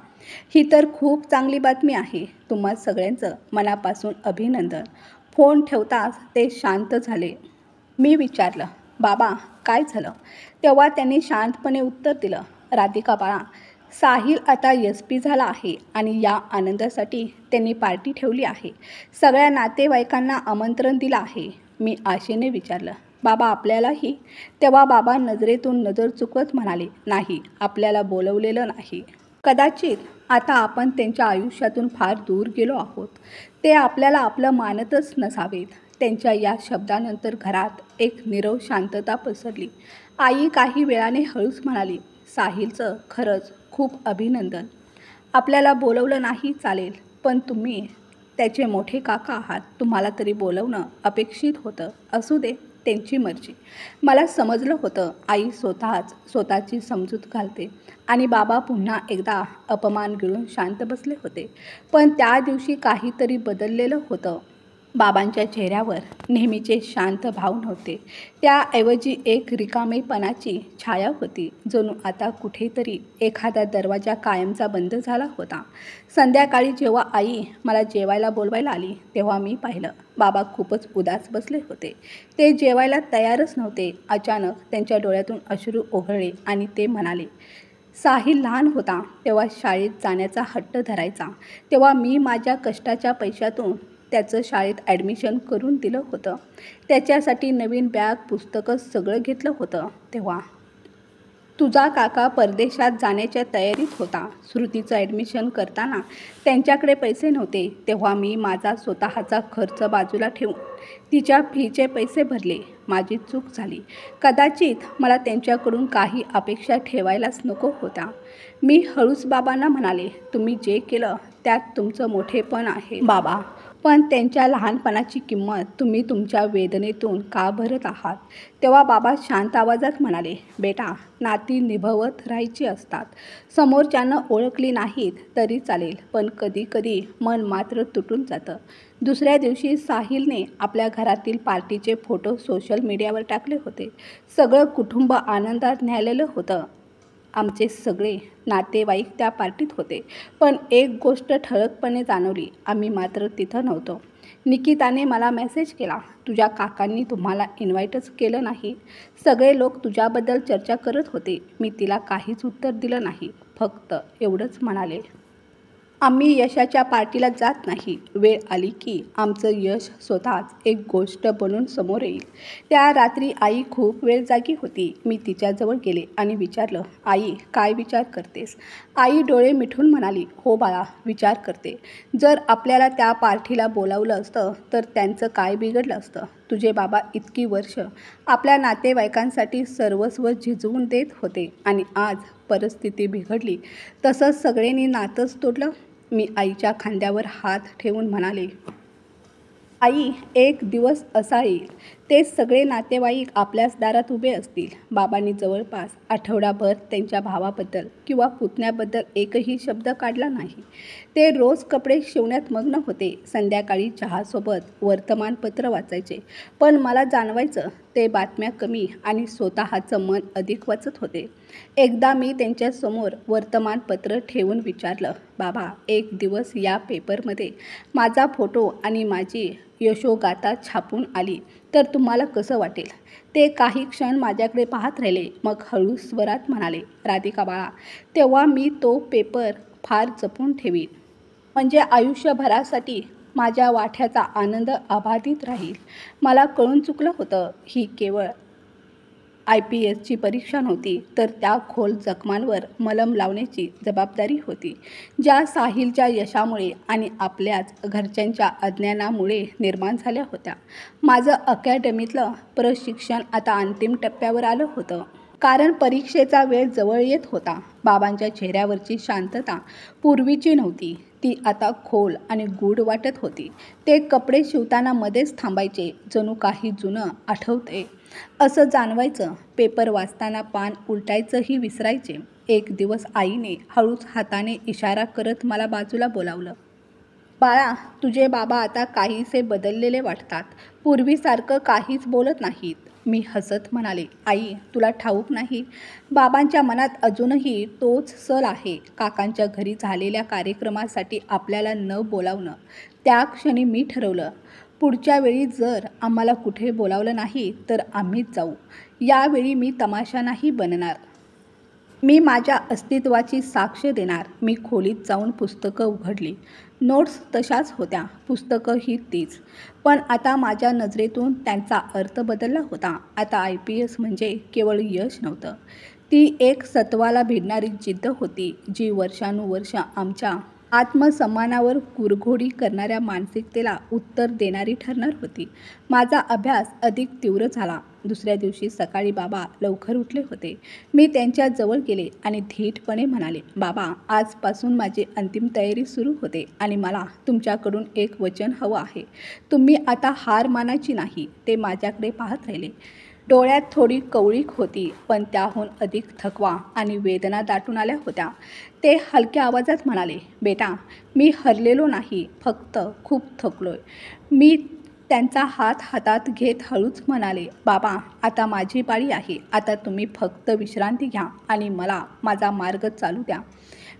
S1: ही तर खूप चांगली बातमी आहे. तुम्हा सगळ्यांचं मनापासून अभिनंदन. फोन ठेवताच ते शांत झाले. मी विचारलं, बाबा काय झालं? तेव्हा त्यांनी शांतपणे उत्तर दिलं, राधिका बाळा, साहिल आता SP झाला आहे आणि या आनंदासाठी त्यांनी पार्टी ठेवली आहे. सगळ्या नातेवाईकांना आमंत्रण दिलं आहे. मी आशेने विचारलं, बाबा आपल्यालाही? तेव्हा बाबा नजरेतून नजर चुकवत म्हणाले, नाही, आपल्याला बोलवलेलं नाही. कदाचित आता आपण त्यांच्या आयुष्यातून फार दूर गेलो आहोत. ते आपल्याला आपलं मानतच नसावेत. त्यांच्या या शब्दानंतर घरात एक नीरव शांतता पसरली. आई काही वेळाने हळूच म्हणाली, साहिलचं खरंच खूप अभिनंदन. आपल्याला बोलवलं नाही चालेल, पण तुम्ही त्याचे मोठे काका आहात, तुम्हाला तरी बोलवणं अपेक्षित होतं. असू दे, त्यांची मर्जी. मला समजलं होतं आई स्वतःची समजूत घालते आणि बाबा पुन्हा एकदा अपमान गिळून शांत बसले होते. पण त्या दिवशी काहीतरी बदललेलं होतं. बाबांच्या चेहऱ्यावर नेहमीचे शांत भाव नव्हते. त्याऐवजी एक रिकामेपणाची छाया होती. जणू आता कुठेतरी एखादा दरवाजा कायमचा बंद झाला होता. संध्याकाळी जेव्हा आई मला जेवायला बोलवायला आली तेव्हा मी पाहिलं, बाबा खूपच उदास बसले होते. ते जेवायला तयारच नव्हते. अचानक त्यांच्या डोळ्यातून अश्रू ओघळले आणि ते म्हणाले, साहिल लहान होता तेव्हा शाळेत जाण्याचा हट्ट धरायचा. तेव्हा मी माझ्या कष्टाच्या पैशातून त्याचं शाळेत ॲडमिशन करून दिलं होतं. त्याच्यासाठी नवीन बॅग, पुस्तकं सगळं घेतलं होतं. तेव्हा तुझा काका परदेशात जाण्याच्या तयारीत होता. श्रुतीचं ॲडमिशन करताना त्यांच्याकडे पैसे नव्हते. तेव्हा मी माझा स्वतःचा खर्च बाजूला ठेवून तिच्या फीचे पैसे भरले. माझी चूक झाली. कदाचित मला त्यांच्याकडून काही अपेक्षा ठेवायलाच नको होत्या. मी हळूच बाबांना म्हणाले, तुम्ही जे केलं त्यात तुमचं मोठेपण आहे बाबा, पण त्यांच्या लहानपणाची किंमत तुम्ही तुमच्या वेदनेतून का भरत आहात? तेव्हा बाबा शांत आवाजात म्हणाले, बेटा, नाती निभवत राहायची असतात. समोरच्यानं ओळखली नाहीत तरी चालेल, पण कधी कधी मन मात्र तुटून जातं. दुसऱ्या दिवशी साहिलने आपल्या घरातील पार्टीचे फोटो सोशल मीडियावर टाकले होते. सगळं कुटुंब आनंदात न्याहाळलेलं होतं. आमचे सगळे नातेवाईक त्या पार्टीत होते. पण एक गोष्ट ठळकपणे जाणवली, आम्ही मात्र तिथं नव्हतो. निकिताने मला मेसेज केला, तुझ्या काकांनी तुम्हाला इन्व्हाइटच केलं नाही. सगळे लोक तुझ्याबद्दल चर्चा करत होते. मी तिला काहीच उत्तर दिलं नाही. फक्त एवढंच म्हणाले, आम्ही यशाच्या पार्टीला जात नाही. वेळ आली की आमचं यश स्वतःच एक गोष्ट बनून समोर येईल. त्या रात्री आई खूप वेळ जागी होती. मी तिच्याजवळ गेले आणि विचारलं, आई, काय विचार करतेस? आई डोळे मिटून म्हणाली, हो बाळा, विचार करते. जर आपल्याला त्या पार्टीला बोलावलं असतं तर त्यांचं काय बिघडलं असतं? तुझे बाबा इतकी वर्ष आपल्या नातेवाईकांसाठी सर्वस्व झिजवून देत होते आणि आज परिस्थिती बिघडली तसंच सगळ्यांनी नातंच तोडलं. मी आईच्या खांद्यावर हात ठेवून म्हणाले, आई, एक दिवस असा येईल ते सगळे नातेवाईक आपल्याच दारात उभे असतील. बाबांनी जवळपास आठवडाभर त्यांच्या भावाबद्दल किंवा पुतण्याबद्दल एकही शब्द काढला नाही. ते रोज कपडे शिवण्यात मग्न होते. संध्याकाळी चहासोबत वर्तमानपत्र वाचायचे. पण मला जाणवायचं ते बातम्या कमी आणि स्वतःचं मन अधिक वाचत होते. एकदा मी त्यांच्यासमोर वर्तमानपत्र ठेवून विचारलं, बाबा, एक दिवस या पेपरमध्ये माझा फोटो आणि माझी यशोगाथा छापून आली तर तुम्हाला कसं वाटेल? ते काही क्षण माझ्याकडे पाहत राहिले. मग हळू स्वरात म्हणाले, राधिका बाळा, तेव्हा मी तो पेपर फार जपून ठेवीन. म्हणजे आयुष्यभरासाठी माझ्या वाट्याचा आनंद अबाधित राहील. मला कळून चुकलं होतं. ही केवळ IPSची परीक्षा नव्हती, तर त्या खोल जखमांवर मलम लावण्याची जबाबदारी होती, ज्या साहिलच्या यशामुळे आणि आपल्याच घरच्यांच्या अज्ञानामुळे निर्माण झाल्या होत्या. माझं अकॅडमीतलं प्रशिक्षण आता अंतिम टप्प्यावर आलं होतं. कारण परीक्षेचा वेळ जवळ येत होता. बाबांच्या चेहऱ्यावरची शांतता पूर्वीची नव्हती. ती आता खोल आणि गूढ वाटत होती. ते कपडे शिवताना मध्येच थांबायचे, जणू काही जुनं आठवतंय असं जाणवायचं. पेपर वाचताना पान उलटायचंही विसरायचे. एक दिवस आईने हळूच हाताने इशारा करत मला बाजूला बोलावलं, बाळा, तुझे बाबा आता काहीसे बदललेले वाटतात. पूर्वीसारखं काहीच बोलत नाहीत. मी हसत म्हणाले, आई, तुला ठाऊक नाही, बाबांच्या मनात अजूनही तोच सल आहे. काकांच्या घरी झालेल्या कार्यक्रमासाठी आपल्याला न बोलावणं. त्या क्षणी मी ठरवलं, पुढच्या वेळी जर आम्हाला कुठे बोलावलं नाही तर आम्हीच जाऊ. यावेळी मी तमाशा नाही बनणार. मी माझ्या अस्तित्वाची साक्ष देणार. मी खोलीत जाऊन पुस्तकं उघडली. नोट्स तशाच होत्या, पुस्तकं ही तीच. पण आता माझ्या नजरेतून त्यांचा अर्थ बदलला होता. आता IPS म्हणजे केवळ यश नव्हतं. ती एक सत्वाला भिडणारी जिद्द होती, जी वर्षानुवर्ष आमच्या आत्मसन्मानावर कुरघोडी करणाऱ्या मानसिकतेला उत्तर देणारी ठरणार होती. माझा अभ्यास अधिक तीव्र झाला. दुसऱ्या दिवशी सकाळी बाबा लवकर उठले होते. मी त्यांच्या जवळ गेले आणि धीटपणे म्हणाले, बाबा, आजपासून माझी अंतिम तयारी सुरू होते आणि मला तुमच्याकडून एक वचन हवं आहे. तुम्ही आता हार मानायची नाही. ते माझ्याकडे पाहत राहिले. डोळ्यात थोडी कवळीक होती, पण त्याहून अधिक थकवा आणि वेदना दाटून आल्या होत्या. ते हलक्या आवाजात म्हणाले, बेटा, मी हरलेलो नाही, फक्त खूप थकलोय. मी त्यांचा हात हातात घेत हळूच म्हणाले, बाबा, आता माझी पाळी आहे. आता तुम्ही फक्त विश्रांती घ्या आणि मला माझा मार्ग चालू द्या.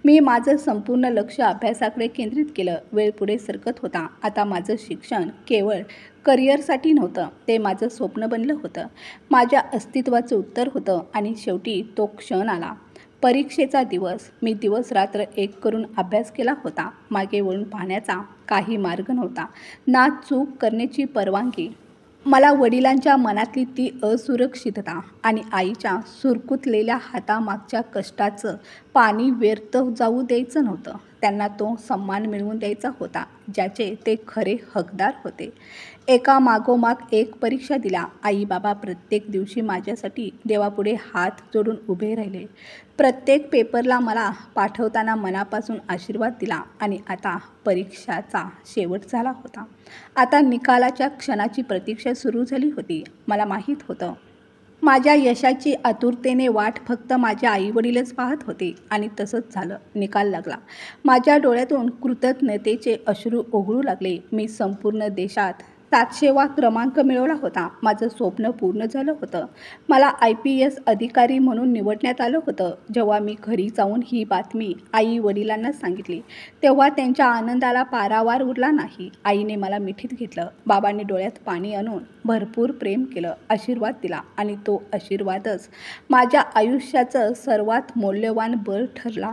S1: मी माझं संपूर्ण लक्ष अभ्यासाकडे केंद्रित केलं. वेळ पुढे सरकत होता. आता माझं शिक्षण केवळ करिअरसाठी नव्हतं, ते माझं स्वप्न बनलं होतं. माझ्या अस्तित्वाचं उत्तर होतं. आणि शेवटी तो क्षण आला. परीक्षेचा दिवस. मी दिवस-रात्र एक करून अभ्यास केला होता. मागे वळून पाहण्याचा काही मार्ग नव्हता, ना चूक करण्याची परवानगी. मला वडिलांच्या मनातली ती असुरक्षितता आणि आईच्या सुरकुतलेल्या हातामागच्या कष्टाचं पाणी व्यर्थ जाऊ द्यायचं नव्हतं. त्यांना तो सन्मान मिळवून द्यायचा होता, ज्याचे ते खरे हकदार होते. एका मागोमाग एक परीक्षा दिल्या. आई-बाबा प्रत्येक दिवशी माझ्यासाठी देवापुढे हात जोडून उभे राहिले. प्रत्येक पेपरला मला पाठवताना मनापासून आशीर्वाद दिला. आणि आता परीक्षाचा शेवट झाला होता. आता निकालाच्या क्षणाची प्रतीक्षा सुरू झाली होती. मला माहीत होतं, माझ्या यशाची आतुरतेने वाट फक्त माझे आईवडीलच पाहत होते. आणि तसंच झालं. निकाल लागला. माझ्या डोळ्यातून कृतज्ञतेचे अश्रू ओघळू लागले. मी संपूर्ण देशात 700वा क्रमांक मिळवला होता. माझं स्वप्न पूर्ण झालं होतं. मला IPS अधिकारी म्हणून निवडण्यात आलं होतं. जेव्हा मी घरी जाऊन ही बातमी आई-वडिलांना सांगितली, तेव्हा त्यांच्या आनंदाला पारावार उरला नाही. आईने मला मिठीत घेतलं. बाबांनी डोळ्यात पाणी आणून भरपूर प्रेम केलं, आशीर्वाद दिला. आणि तो आशीर्वादच माझ्या आयुष्याचं सर्वात मौल्यवान बळ ठरला.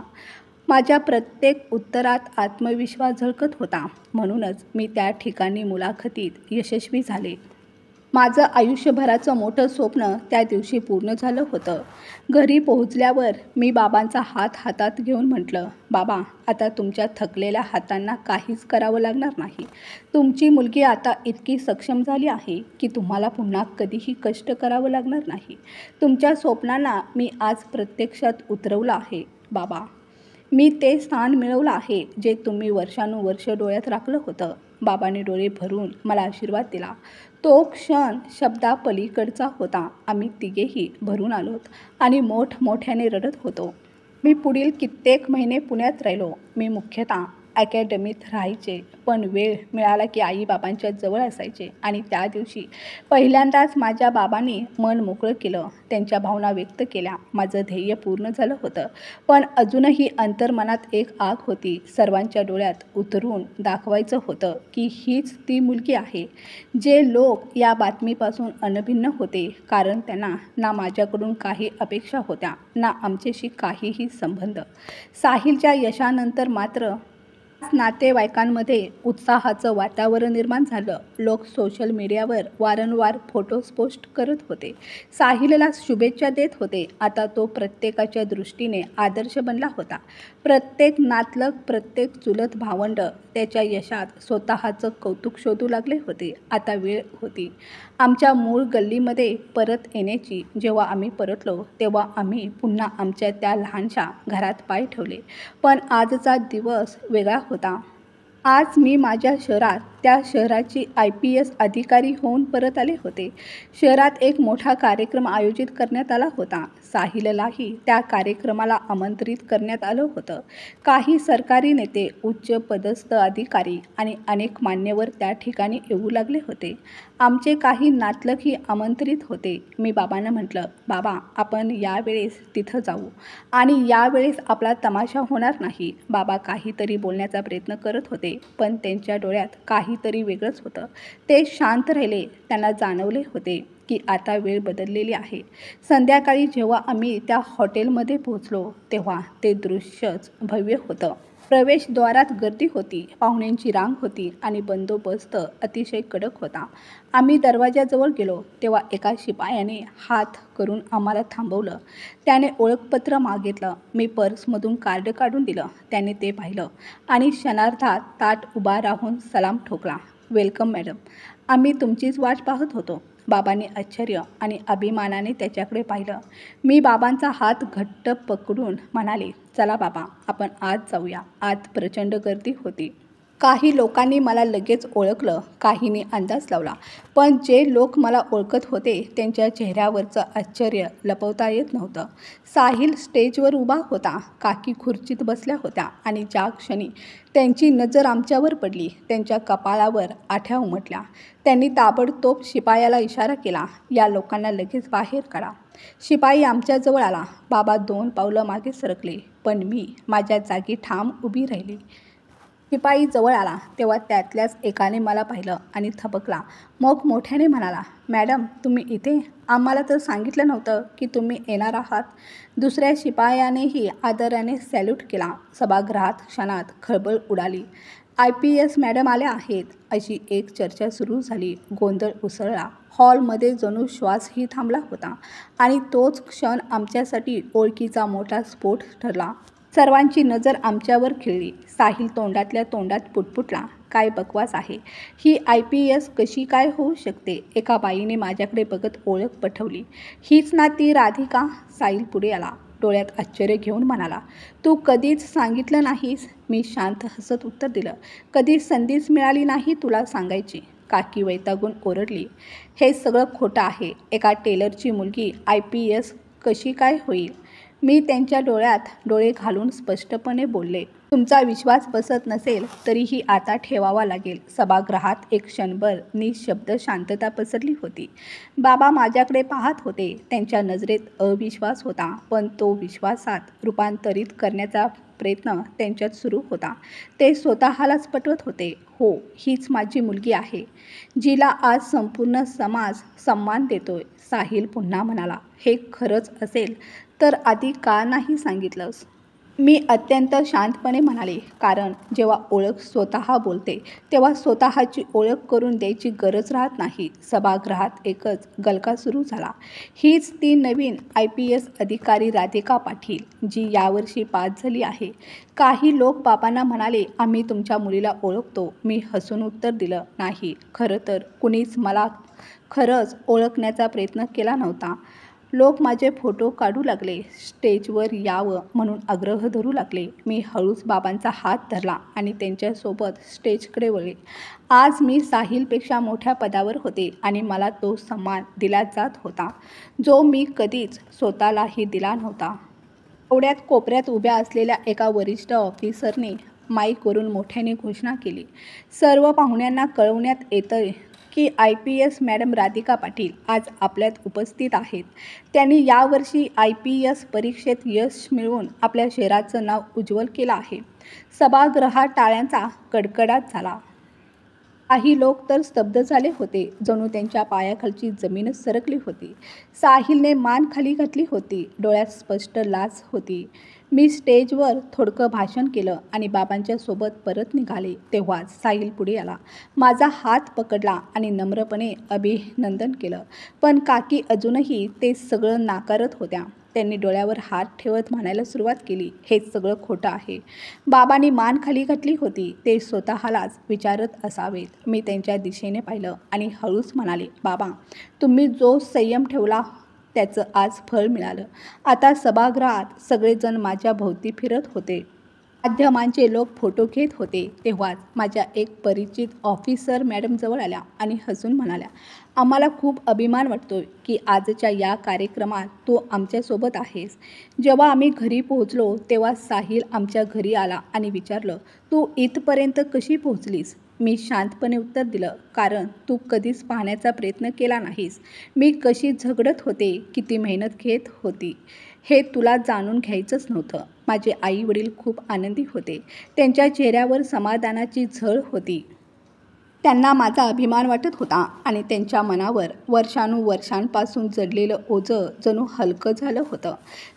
S1: माझ्या प्रत्येक उत्तरात आत्मविश्वास झळकत होता. म्हणूनच मी त्या ठिकाणी मुलाखतीत यशस्वी झाले. माझं आयुष्यभराचं मोठं स्वप्न त्या दिवशी पूर्ण झालं होतं. घरी पोहोचल्यावर मी बाबांचा हात हातात घेऊन म्हटलं, बाबा, आता तुमच्या थकलेल्या हातांना काहीच करावं लागणार नाही. तुमची मुलगी आता इतकी सक्षम झाली आहे की तुम्हाला पुन्हा कधीही कष्ट करावं लागणार नाही. तुमच्या स्वप्नांना मी आज प्रत्यक्षात उतरवलं आहे. बाबा, मी ते स्थान मिळवलं आहे जे तुम्ही वर्षानुवर्ष डोळ्यात राखलं होतं. बाबांनी डोळे भरून मला आशीर्वाद दिला. तो क्षण शब्दापलीकडचा होता. आम्ही तिघेही भरून आलोत आणि मोठमोठ्याने रडत होतो. मी पुढील कित्येक महिने पुण्यात राहिलो. मी मुख्यतः अकॅडमीत राहायचे, पण वेळ मिळाला की आई-बाबांच्या जवळ असायचे. आणि त्या दिवशी पहिल्यांदाच माझ्या बाबांनी मन मोकळं केलं, त्यांच्या भावना व्यक्त केल्या. माझं ध्येय पूर्ण झालं होतं, पण अजूनही अंतर्मनात एक आग होती. सर्वांच्या डोळ्यात उतरून दाखवायचं होतं की हीच ती मुलगी आहे. जे लोक या बातमीपासून अनभिन्न होते, कारण त्यांना ना माझ्याकडून काही अपेक्षा होत्या, ना आमच्याशी काहीही संबंध. साहिलच्या यशानंतर मात्र नातेवाईकांमध्ये उत्साहाचं वातावरण निर्माण झालं. लोक सोशल मीडियावर वारंवार फोटोज पोस्ट करत होते, साहिलला शुभेच्छा देत होते. आता तो प्रत्येकाच्या दृष्टीने आदर्श बनला होता. प्रत्येक नातलग, प्रत्येक चुलत भावंड त्याच्या यशात स्वतःचं कौतुक शोधू लागले होते. आता वेळ होती आमच्या मूळ गल्लीमध्ये परत येण्याची. जेव्हा आम्ही परतलो तेव्हा आम्ही पुन्हा आमच्या त्या लहानशा घरात पाय ठेवले. पण आजचा दिवस वेगळा होता. आज मी माझ्या शहरात, त्या शहराची IPS अधिकारी होऊन परत आले होते. शहरात एक मोठा कार्यक्रम आयोजित करण्यात आला होता. साहिललाही त्या कार्यक्रमाला आमंत्रित करण्यात आलं होतं. काही सरकारी नेते, उच्च पदस्थ अधिकारी आणि अनेक मान्यवर त्या ठिकाणी येऊ लागले होते. आमचे काही नातलगही आमंत्रित होते. मी बाबांना म्हटलं, बाबा, आपण यावेळेस तिथं जाऊ आणि यावेळेस आपला तमाशा होणार नाही. बाबा काहीतरी बोलण्याचा प्रयत्न करत होते, पण त्यांच्या डोळ्यात काहीतरी वेगळंच होतं. ते शांत राहिले. त्यांना जाणवले होते की आता वेळ बदललेली आहे. संध्याकाळी जेव्हा आम्ही त्या हॉटेलमध्ये पोहोचलो तेव्हा ते दृश्यच भव्य होतं. प्रवेशद्वारात गर्दी होती, पाहुण्यांची रांग होती आणि बंदोबस्त अतिशय कडक होता. आम्ही दरवाजाजवळ गेलो तेव्हा एका शिपायाने हात करून आम्हाला थांबवलं. त्याने ओळखपत्र मागितलं. मी पर्समधून कार्ड काढून दिलं. त्याने ते पाहिलं आणि क्षणार्धात ताठ उभा राहून सलाम ठोकला. वेलकम मॅडम, आम्ही तुमचीच वाट पाहत होतो. बाबांनी आश्चर्य आणि अभिमानाने त्याच्याकडे पाहिलं. मी बाबांचा हात घट्ट पकडून म्हणाले, चला बाबा, आपण आत जाऊया. आत प्रचंड गर्दी होती. काही लोकांनी मला लगेच ओळखलं, काहींनी अंदाज लावला. पण जे लोक मला ओळखत होते त्यांच्या चेहऱ्यावरचं आश्चर्य लपवता येत नव्हतं. साहिल स्टेजवर उभा होता, काकी खुर्चीत बसल्या होत्या आणि ज्या क्षणी त्यांची नजर आमच्यावर पडली त्यांच्या कपाळावर आठ्या उमटल्या. त्यांनी ताबडतोब शिपायाला इशारा केला, या लोकांना लगेच बाहेर काढा. शिपाई आमच्याजवळ आला. बाबा 2 पावलं मागे सरकले, पण मी माझ्या जागी ठाम उभी राहिली. शिपाई जवळ आला तेव्हा त्यातल्याच एकाने मला पाहिलं आणि थबकला. मग मोठ्याने म्हणाला, मॅडम तुम्ही इथे? आम्हाला तर सांगितलं नव्हतं की तुम्ही येणार आहात. दुसऱ्या शिपायानेही आदराने सॅल्यूट केला. सभागृहात क्षणात खळबळ उडाली. IPS मॅडम आल्या आहेत अशी एक चर्चा सुरू झाली. गोंधळ उसळला. हॉलमध्ये जणू श्वासही थांबला होता आणि तोच क्षण आमच्यासाठी ओळखीचा मोठा स्फोट ठरला. सर्वांची नजर आमच्यावर खिळली. साहिल तोंडातल्या तोंडात पुटपुटला, काय बकवास आहे ही, IPS कशी काय होऊ शकते? एका बाईने माझ्याकडे बघत ओळख पटवली, हीच ना ती राधिका. साहिल पुढे आला, डोळ्यात आश्चर्य घेऊन म्हणाला, तू कधीच सांगितलं नाहीस? मी शांत हसत उत्तर दिलं, कधी संधीच मिळाली नाही तुला सांगायची. काकी वैतागून ओरडली, हे सगळं खोटं आहे. एका टेलरची मुलगी IPS कशी काय होईल? मी त्यांच्या डोळ्यात डोळे घालून स्पष्टपणे बोलले, तुमचा विश्वास बसत नसेल तरीही आता ठेवावा लागेल. सभागृहात एक क्षणभर निशब्द शांतता पसरली होती. बाबा माझ्याकडे पाहत होते. त्यांच्या नजरेत अविश्वास होता, पण तो विश्वासात रूपांतरित करण्याचा प्रयत्न त्यांच्यात सुरू होता. ते स्वतःलाच पटवत होते, हो, हीच माझी मुलगी आहे, जिला आज संपूर्ण समाज सन्मान देतोय. साहिल पुन्हा म्हणाला, हे खरंच असेल तर आधी का नाही सांगितलंस? मी अत्यंत शांतपणे म्हणाले, कारण जेव्हा ओळख स्वतः बोलते तेव्हा स्वतःची ओळख करून द्यायची गरज राहत नाही. सभागृहात एकच गलका सुरू झाला. हीच ती नवीन IPS अधिकारी राधिका पाटील, जी यावर्षी पास झाली आहे. काही लोक बाबांना म्हणाले, आम्ही तुमच्या मुलीला ओळखतो. मी हसून उत्तर दिलं, नाही, खरं तर कुणीच मला खरंच ओळखण्याचा प्रयत्न केला नव्हता. लोक माझे फोटो काढू लागले, स्टेजवर यावं म्हणून आग्रह धरू लागले. मी हळूच बाबांचा हात धरला आणि त्यांच्यासोबत स्टेजकडे वळले. आज मी साहिलपेक्षा मोठ्या पदावर होते आणि मला तो सन्मान दिला जात होता, जो मी कधीच स्वतःलाही दिला नव्हता. एवढ्यात कोपऱ्यात उभ्या असलेल्या एका वरिष्ठ ऑफिसरने माईकवरून मोठ्याने घोषणा केली, सर्व पाहुण्यांना कळवण्यात येतंय की IPS मॅडम राधिका पाटील आज आपल्यात उपस्थित आहेत. त्यांनी यावर्षी IPS परीक्षेत यश मिळवून आपल्या शहराचं नाव उज्ज्वल केलं आहे. सभागृहात टाळ्यांचा कडकडाट झाला. काही लोक तर स्तब्ध झाले होते, जणू त्यांच्या पायाखालची जमीनच सरकली होती. साहिलने मान खाली घातली होती, डोळ्यात स्पष्ट लाज होती. मी स्टेजवर थोडकं भाषण केलं आणि बाबांच्या सोबत परत निघाले. तेव्हाच साहिल पुढे आला, माझा हात पकडला आणि नम्रपणे अभिनंदन केलं. पण काकी अजूनही ते सगळं नाकारत होत्या. त्यांनी डोळ्यावर हात ठेवत म्हणायला सुरुवात केली, हे सगळं खोटं आहे. बाबांनी मान खाली घातली होती. ते स्वतःलाच विचारत असावेत. मी त्यांच्या दिशेने पाहिलं आणि हळूच म्हणाले, बाबा, तुम्ही जो संयम ठेवला त्याचं आज फळ मिळालं. आता सभागृहात सगळेजण माझ्या भोवती फिरत होते. माध्यमांचे लोक फोटो घेत होते. तेव्हाच माझ्या एक परिचित ऑफिसर मॅडम जवळ आल्या आणि हसून म्हणाल्या, आम्हाला खूप अभिमान वाटतोय की आजच्या या कार्यक्रमात तू आमच्यासोबत आहेस. जेव्हा आम्ही घरी पोहोचलो तेव्हा साहिल आमच्या घरी आला आणि विचारलं, तू इथपर्यंत कशी पोहोचलीस? मी शांतपणे उत्तर दिलं, कारण तू कधीच पाहण्याचा प्रयत्न केला नाहीस. मी कशी झगडत होते, किती मेहनत घेत होती, हे तुला जाणून घ्यायचंच नव्हतं. माझे आई वडील खूप आनंदी होते. त्यांच्या चेहऱ्यावर समाधानाची झळ होती. त्यांना माझा अभिमान वाटत होता आणि त्यांच्या मनावर वर्षानुवर्षांपासून जडलेलं ओझं जणू हलकं झालं होतं.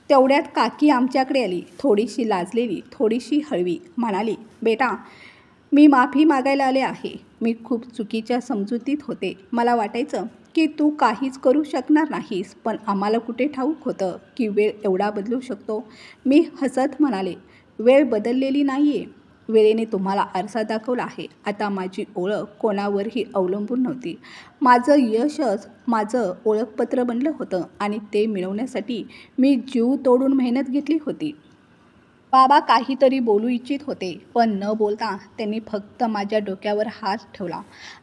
S1: तेवढ्यात काकी आमच्याकडे आली, थोडीशी लाजलेली, थोडीशी हळवी. म्हणाली, बेटा, मी माफी मागायला आले आहे. मी खूप चुकीच्या समजुतीत होते. मला वाटायचं की तू काहीच करू शकणार नाहीस, पण आम्हाला कुठे ठाऊक होतं की वेळ एवढा बदलू शकतो. मी हसत म्हणाले, वेळ बदललेली नाही आहे, वेळेने तुम्हाला आरसा दाखवला आहे. आता माझी ओळख कोणावरही अवलंबून नव्हती. माझं यशच माझं ओळखपत्र बनलं होतं आणि ते मिळवण्यासाठी मी जीव तोडून मेहनत घेतली होती. बाबा काहीतरी बोलू इच्छित होते, पण न बोलता त्यांनी फक्त माझ्या डोक्यावर हात ठेवला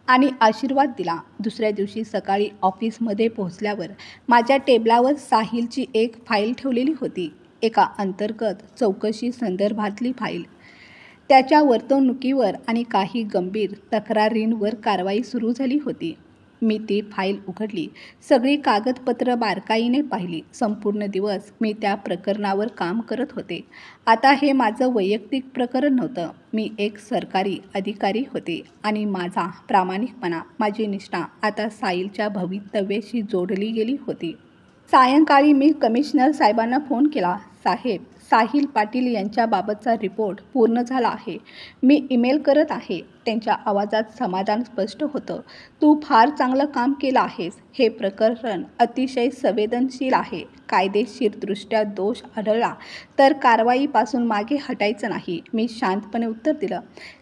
S1: आणि आशीर्वाद दिला. दुसऱ्या दिवशी सकाळी ऑफिसमध्ये पोहोचल्यावर माझ्या टेबलावर साहिलची एक फाईल ठेवलेली होती. एका अंतर्गत चौकशी संदर्भातली फाईल. त्याच्या वर्तणुकीवर आणि काही गंभीर तक्रारींवर कारवाई सुरू झाली होती. मी ती फाईल उघडली. सगळी कागदपत्र बारकाईने पाहिली. संपूर्ण दिवस मी त्या प्रकरणावर काम करत होते. आता हे माझं वैयक्तिक प्रकरण नव्हतं. मी एक सरकारी अधिकारी होते आणि माझा प्रामाणिकपणा, माझी निष्ठा आता साहिलच्या भवितव्याशी जोडली गेली होती. सायंकाळी मी कमिशनर साहेबांना फोन केला. साहेब, साहिल पाटील यांच्याबाबतचा रिपोर्ट पूर्ण झाला आहे. मी ईमेल करत आहे. त्यांच्या आवाजात समाधान स्पष्ट होतं. तू फार चांगलं काम केलं आहेस. हे प्रकरण अतिशय संवेदनशील आहे. कायदेशीरदृष्ट्या दोष आढळला तर कारवाईपासून मागे हटायचं नाही. मी शांतपणे उत्तर दिलं.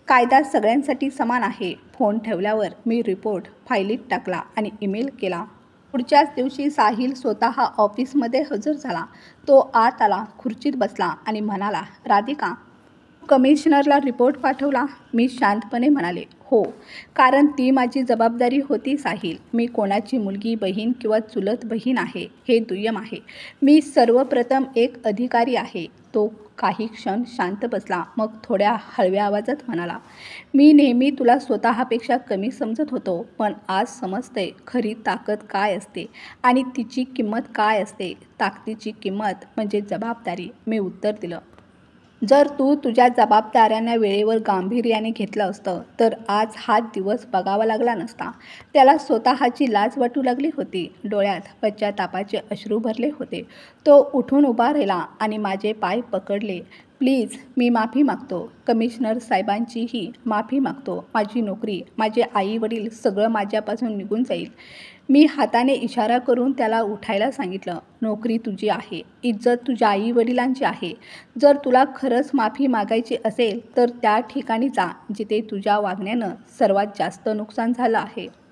S1: कायदा सगळ्यांसाठी समान आहे. फोन ठेवल्यावर मी रिपोर्ट फाईलीत टाकला आणि ईमेल केला. पुढच्याच दिवशी साहिल स्वतः ऑफिसमध्ये हजर झाला. तो आत आला, खुर्चीत बसला आणि म्हणाला, राधिका, कमिशनरला रिपोर्ट पाठवला? मी शांतपणे म्हणाले, हो, कारण ती माझी जबाबदारी होती. साहिल, मी कोणाची मुलगी, बहीण किंवा चुलत बहीण आहे हे दुय्यम आहे. मी सर्वप्रथम एक अधिकारी आहे. तो काही क्षण शांत बसला. मग थोड्या हळव्या आवाजात म्हणाला, मी नेहमी तुला स्वतःपेक्षा कमी समजत होतो, पण आज समजते खरी ताकद काय असते आणि तिची किंमत काय असते. ताकदीची किंमत म्हणजे जबाबदारी. मी उत्तर दिलं. जर तू तुझ्या जबाबदाऱ्यांना वेळेवर गांभीर्याने घेतलं असतं तर आज हा दिवस बघावा लागला नसता. त्याला स्वतःची लाज वाटू लागली होती. डोळ्यात पश्चातापाचे अश्रू भरले होते. तो उठून उभा राहिला आणि माझे पाय पकडले. प्लीज, मी माफी मागतो. कमिशनर साहेबांचीही माफी मागतो. माझी नोकरी, माझे आई वडील सगळं माझ्यापासून निघून जाईल. मी हाताने इशारा करून त्याला उठायला सांगितलं. नोकरी तुझी आहे. इज्जत तुझ्या आई वडिलांची आहे. जर तुला खरंच माफी मागायची असेल तर त्या ठिकाणी जा जिथे तुझ्या वागण्यानं सर्वात जास्त नुकसान झालं आहे.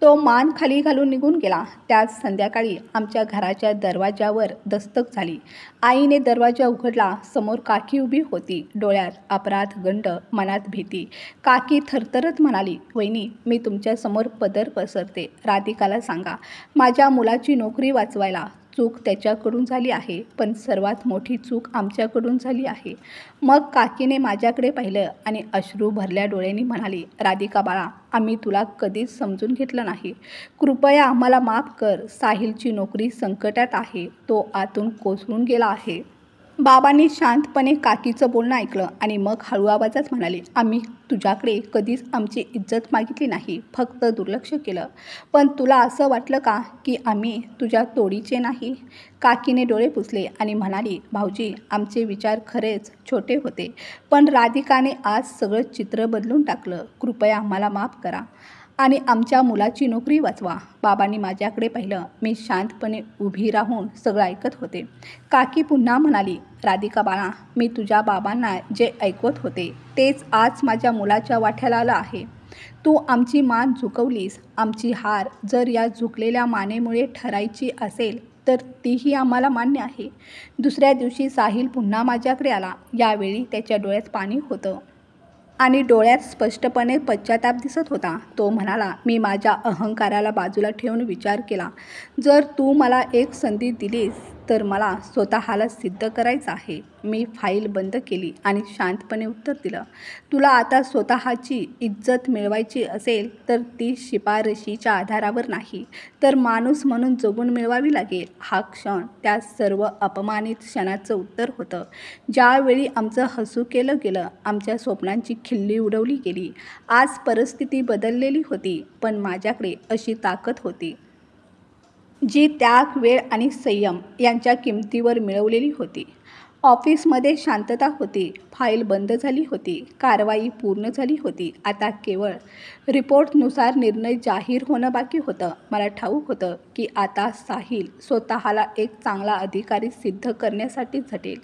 S1: तो मान खाली घालून निघून गेला. त्याच संध्याकाळी आमच्या घराच्या दरवाजावर दस्तक झाली. आईने दरवाजा उघडला. समोर काकी उभी होती. डोळ्यात अपराध गंड, मनात भीती. काकी थरथरत म्हणाली, वहिनी, मी तुमच्यासमोर पदर पसरते. राधिकाला सांगा माझ्या मुलाची नोकरी वाचवायला. चूक त्याच्याकडून झाली आहे, पण सर्वात मोठी चूक आमच्याकडून झाली आहे. मग काकीने माझ्याकडे पाहिलं आणि अश्रू भरल्या डोळ्यांनी म्हणाली, राधिका बाळा, आम्ही तुला कधीच समजून घेतलं नाही. कृपया आम्हाला माफ कर. साहिलची नोकरी संकटात आहे. तो आतून कोसळून गेला आहे. बाबांनी शांतपणे काकीचं बोलणं ऐकलं आणि मग हळू आवाजात म्हणाले, आम्ही तुझ्याकडे कधीच आमची इज्जत मागितली नाही, फक्त दुर्लक्ष केलं. पण तुला असं वाटलं का की आम्ही तुझ्या तोडीचे नाही? काकीने डोळे पुसले आणि म्हणाली, भाऊजी, आमचे विचार खरेच छोटे होते, पण राधिकाने आज सगळं चित्र बदलून टाकलं. कृपया आम्हाला माफ करा आणि आमच्या मुलाची नोकरी वाचवा. बाबांनी माझ्याकडे पाहिलं. मी शांतपणे उभी राहून सगळं ऐकत होते. काकी पुन्हा म्हणाली, राधिका बाळा, मी तुझ्या बाबांना जे ऐकवत होते तेच आज माझ्या मुलाच्या वाट्याला आलं आहे. तू आमची मान झुकवलीस. आमची हार जर या झुकलेल्या मानेमुळे ठरायची असेल तर तीही आम्हाला मान्य आहे. दुसऱ्या दिवशी साहिल पुन्हा माझ्याकडे आला. यावेळी त्याच्या डोळ्यात पाणी होतं आणि डोळ्यात स्पष्टपणे पश्चाताप दिसत होता. तो म्हणाला, मी माझ्या अहंकाराला बाजूला ठेवून विचार केला. जर तू मला एक संधी दिलीस तर मला स्वतःला सिद्ध करायचं आहे. मी फाईल बंद केली आणि शांतपणे उत्तर दिलं, तुला आता स्वतःची इज्जत मिळवायची असेल तर ती शिफारशीच्या आधारावर नाही तर माणूस म्हणून जगून मिळवावी लागेल. हा क्षण त्या सर्व अपमानित क्षणाचं उत्तर होतं. ज्यावेळी आमचं हसू केलं गेलं, आमच्या स्वप्नांची खिल्ली उडवली गेली. आज परिस्थिती बदललेली होती, पण माझ्याकडे अशी ताकद होती जी त्याग, वेळ आणि संयम यांच्या किमतीवर मिळवलेली होती. ऑफिसमध्ये शांतता होती. फाईल बंद झाली होती. कारवाई पूर्ण झाली होती. आता केवळ रिपोर्टनुसार निर्णय जाहीर होणं बाकी होतं. मला ठाऊक होतं की आता साहिल स्वतःला एक चांगला अधिकारी सिद्ध करण्यासाठी झटेल,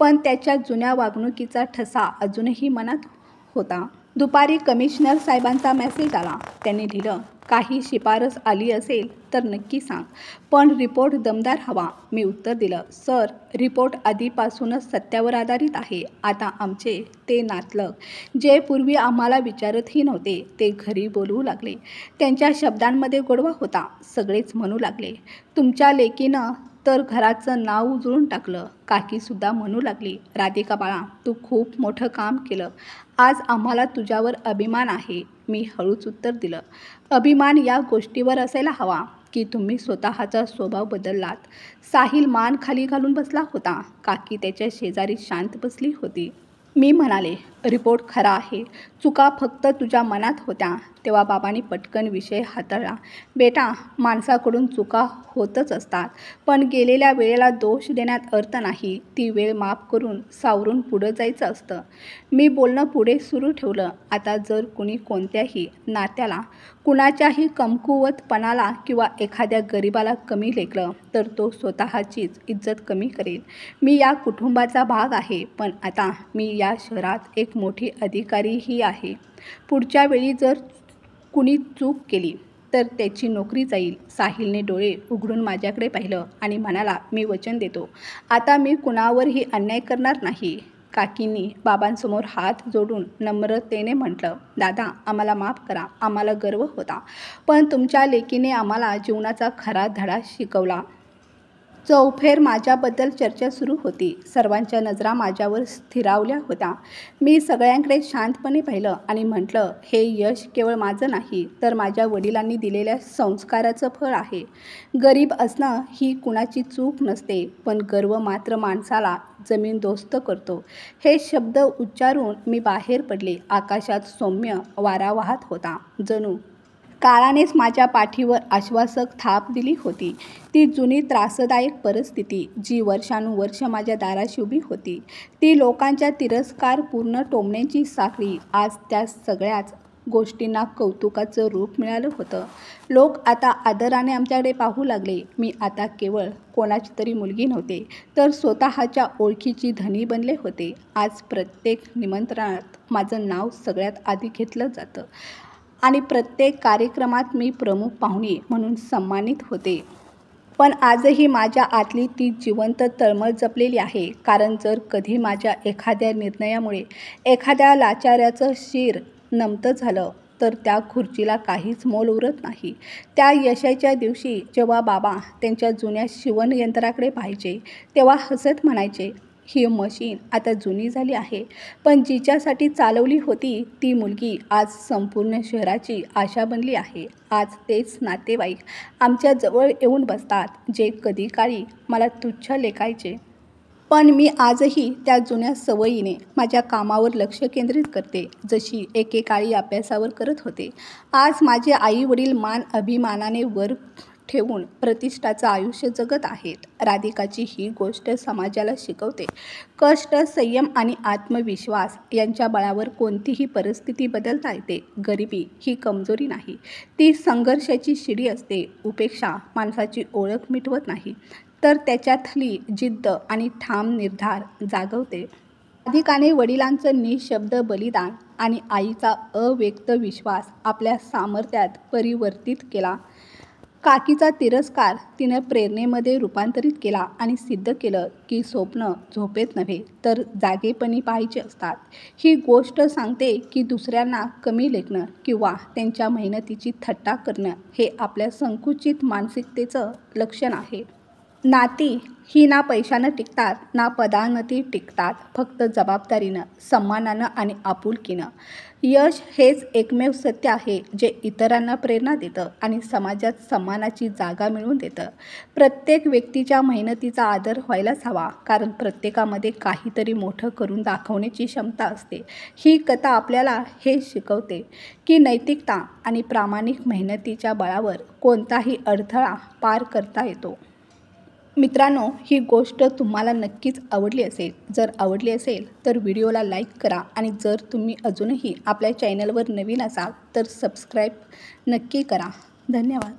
S1: पण त्याच्या जुन्या वागणुकीचा ठसा अजूनही मनात होता. दुपारी कमिशनर साहेबांचा मेसेज आला. त्यांनी लिहिलं, काही शिफारस आली असेल तर नक्की सांग, पण रिपोर्ट दमदार हवा. मी उत्तर दिलं, सर, रिपोर्ट आधीपासूनच सत्यावर आधारित आहे. आता आमचे ते नातलग, जे पूर्वी आम्हाला विचारतही नव्हते, ते घरी बोलवू लागले. त्यांच्या शब्दांमध्ये गोडवा होता. सगळेच म्हणू लागले, तुमच्या लेकीनं तर घराचं नाव उजळून टाकलं. काकीसुद्धा म्हणू लागली, राधिका बाळा, तू खूप मोठं काम केलं. आज आम्हाला तुझ्यावर अभिमान आहे. मी हळूच उत्तर दिलं, अभिमान या गोष्टीवर असायला हवा की तुम्ही स्वतःचा स्वभाव बदललात. साहिल मान खाली घालून बसला होता. काकी त्याच्या शेजारी शांत बसली होती. मी म्हणाले, रिपोर्ट खरा आहे, चुका फक्त तुझ्या मनात होत्या. तेव्हा बाबांनी पटकन विषय हाताळला. बेटा, माणसाकडून चुका होतच असतात, पण गेलेल्या वेळेला दोष देण्यात अर्थ नाही. ती वेळ माफ करून सावरून पुढं जायचं असतं. मी बोलणं पुढे सुरू ठेवलं. आता जर कुणी कोणत्याही नात्याला, कुणाच्याही कमकुवतपणाला किंवा एखाद्या गरिबाला कमी लेखलं तर तो स्वतःचीच इज्जत कमी करेल. मी या कुटुंबाचा भाग आहे, पण आता मी या शहरात एक मोठी अधिकारीही आहे. पुढच्या वेळी जर कुणी चूक केली तर त्याची नोकरी जाईल. साहिलने डोळे उघडून माझ्याकडे पाहिलं आणि म्हणाला, मी वचन देतो, आता मी कुणावरही अन्याय करणार नाही. काकींनी बाबांसमोर हात जोडून नम्रतेने म्हटलं, दादा, आम्हाला माफ करा. आम्हाला गर्व होता, पण तुमच्या लेकीने आम्हाला जीवनाचा खरा धडा शिकवला. चौफेर माझ्याबद्दल चर्चा सुरू होती. सर्वांच्या नजरा माझ्यावर स्थिरावल्या होत्या. मी सगळ्यांकडे शांतपणे पाहिलं आणि म्हटलं, हे यश केवळ माझं नाही, तर माझ्या वडिलांनी दिलेल्या संस्काराचं फळ आहे. गरीब असणं ही कुणाची चूक नसते, पण गर्व मात्र माणसाला जमीनदोस्त करतो. हे शब्द उच्चारून मी बाहेर पडले. आकाशात सौम्य वारा वाहत होता. जणू काळानेच माझ्या पाठीवर आश्वासक थाप दिली होती. ती जुनी त्रासदायक परिस्थिती, जी वर्षानुवर्ष माझ्या दाराशी उभी होती, ती लोकांच्या तिरस्कारपूर्ण टोमण्यांची साखळी, आज त्या सगळ्याच गोष्टींना कौतुकाचं रूप मिळालं होतं. लोक आता आदराने आमच्याकडे पाहू लागले. मी आता केवळ कोणाची तरी मुलगी नव्हते, तर स्वतःच्या ओळखीची धनी बनले होते. आज प्रत्येक निमंत्रणात माझं नाव सगळ्यात आधी घेतलं जातं आणि प्रत्येक कार्यक्रमात मी प्रमुख पाहुणे म्हणून सन्मानित होते. पण आजही माझ्या आतली ती जिवंत तळमळ जपलेली आहे. कारण जर कधी माझ्या एखाद्या निर्णयामुळे एखाद्या लाचाऱ्याचं शिर नमतं झालं तर त्या खुर्चीला काहीच मोल उरत नाही. त्या यशाच्या दिवशी जेव्हा बाबा त्यांच्या जुन्या शिवणयंत्राकडे पाहायचे, तेव्हा हसत म्हणायचे, ही मशीन आता जुनी झाली आहे, पण जिच्यासाठी चालवली होती ती मुलगी आज संपूर्ण शहराची आशा बनली आहे. आज तेच नातेवाईक आमच्या जवळ येऊन बसतात, जे कधी काळी मला तुच्छ लेखायचे. पण मी आजही त्या जुन्या सवयीने माझ्या कामावर लक्ष केंद्रित करते, जशी एकेकाळी अभ्यासावर करत होते. आज माझे आई वडील मान अभिमानाने वर ठेवून प्रतिष्ठाचं आयुष्य जगत आहेत. राधिकाची ही गोष्ट समाजाला शिकवते, कष्ट, संयम आणि आत्मविश्वास यांच्या बळावर कोणतीही परिस्थिती बदलता येते. गरिबी ही कमजोरी नाही, ती संघर्षाची शिडी असते. उपेक्षा माणसाची ओळख मिटवत नाही, तर त्याच्यातली जिद्द आणि ठाम निर्धार जागवते. राधिकाने वडिलांचं निशब्द बलिदान आणि आईचा अव्यक्त विश्वास आपल्या सामर्थ्यात परिवर्तित केला. काकीचा तिरस्कार तिनं प्रेरणेमध्ये रूपांतरित केला आणि सिद्ध केलं की स्वप्न झोपेत नव्हे तर जागेपणी पाहायचे असतात. ही गोष्ट सांगते की दुसऱ्यांना कमी लेखणं किंवा त्यांच्या मेहनतीची थट्टा करणं हे आपल्या संकुचित मानसिकतेचं लक्षण आहे. नाती ही ना पैशानं टिकतात, ना पदांती टिकतात, फक्त जबाबदारीनं, सन्मानानं आणि आपुलकीनं. यश हेच एकमेव सत्य आहे जे इतरांना प्रेरणा देतं आणि समाजात सन्मानाची जागा मिळवून देतं. प्रत्येक व्यक्तीच्या मेहनतीचा आदर व्हायलाच हवा, कारण प्रत्येकामध्ये काहीतरी मोठं करून दाखवण्याची क्षमता असते. ही कथा आपल्याला हे शिकवते की नैतिकता आणि प्रामाणिक मेहनतीच्या बळावर कोणताही अडथळा पार करता येतो. मित्रांनो, ही गोष्ट तुम्हाला नक्कीच आवडली असेल. जर आवडली असेल तर व्हिडिओला लाईक करा आणि जर तुम्ही अजूनही आपल्या चॅनलवर नवीन असाल तर सबस्क्राईब नक्की करा. धन्यवाद.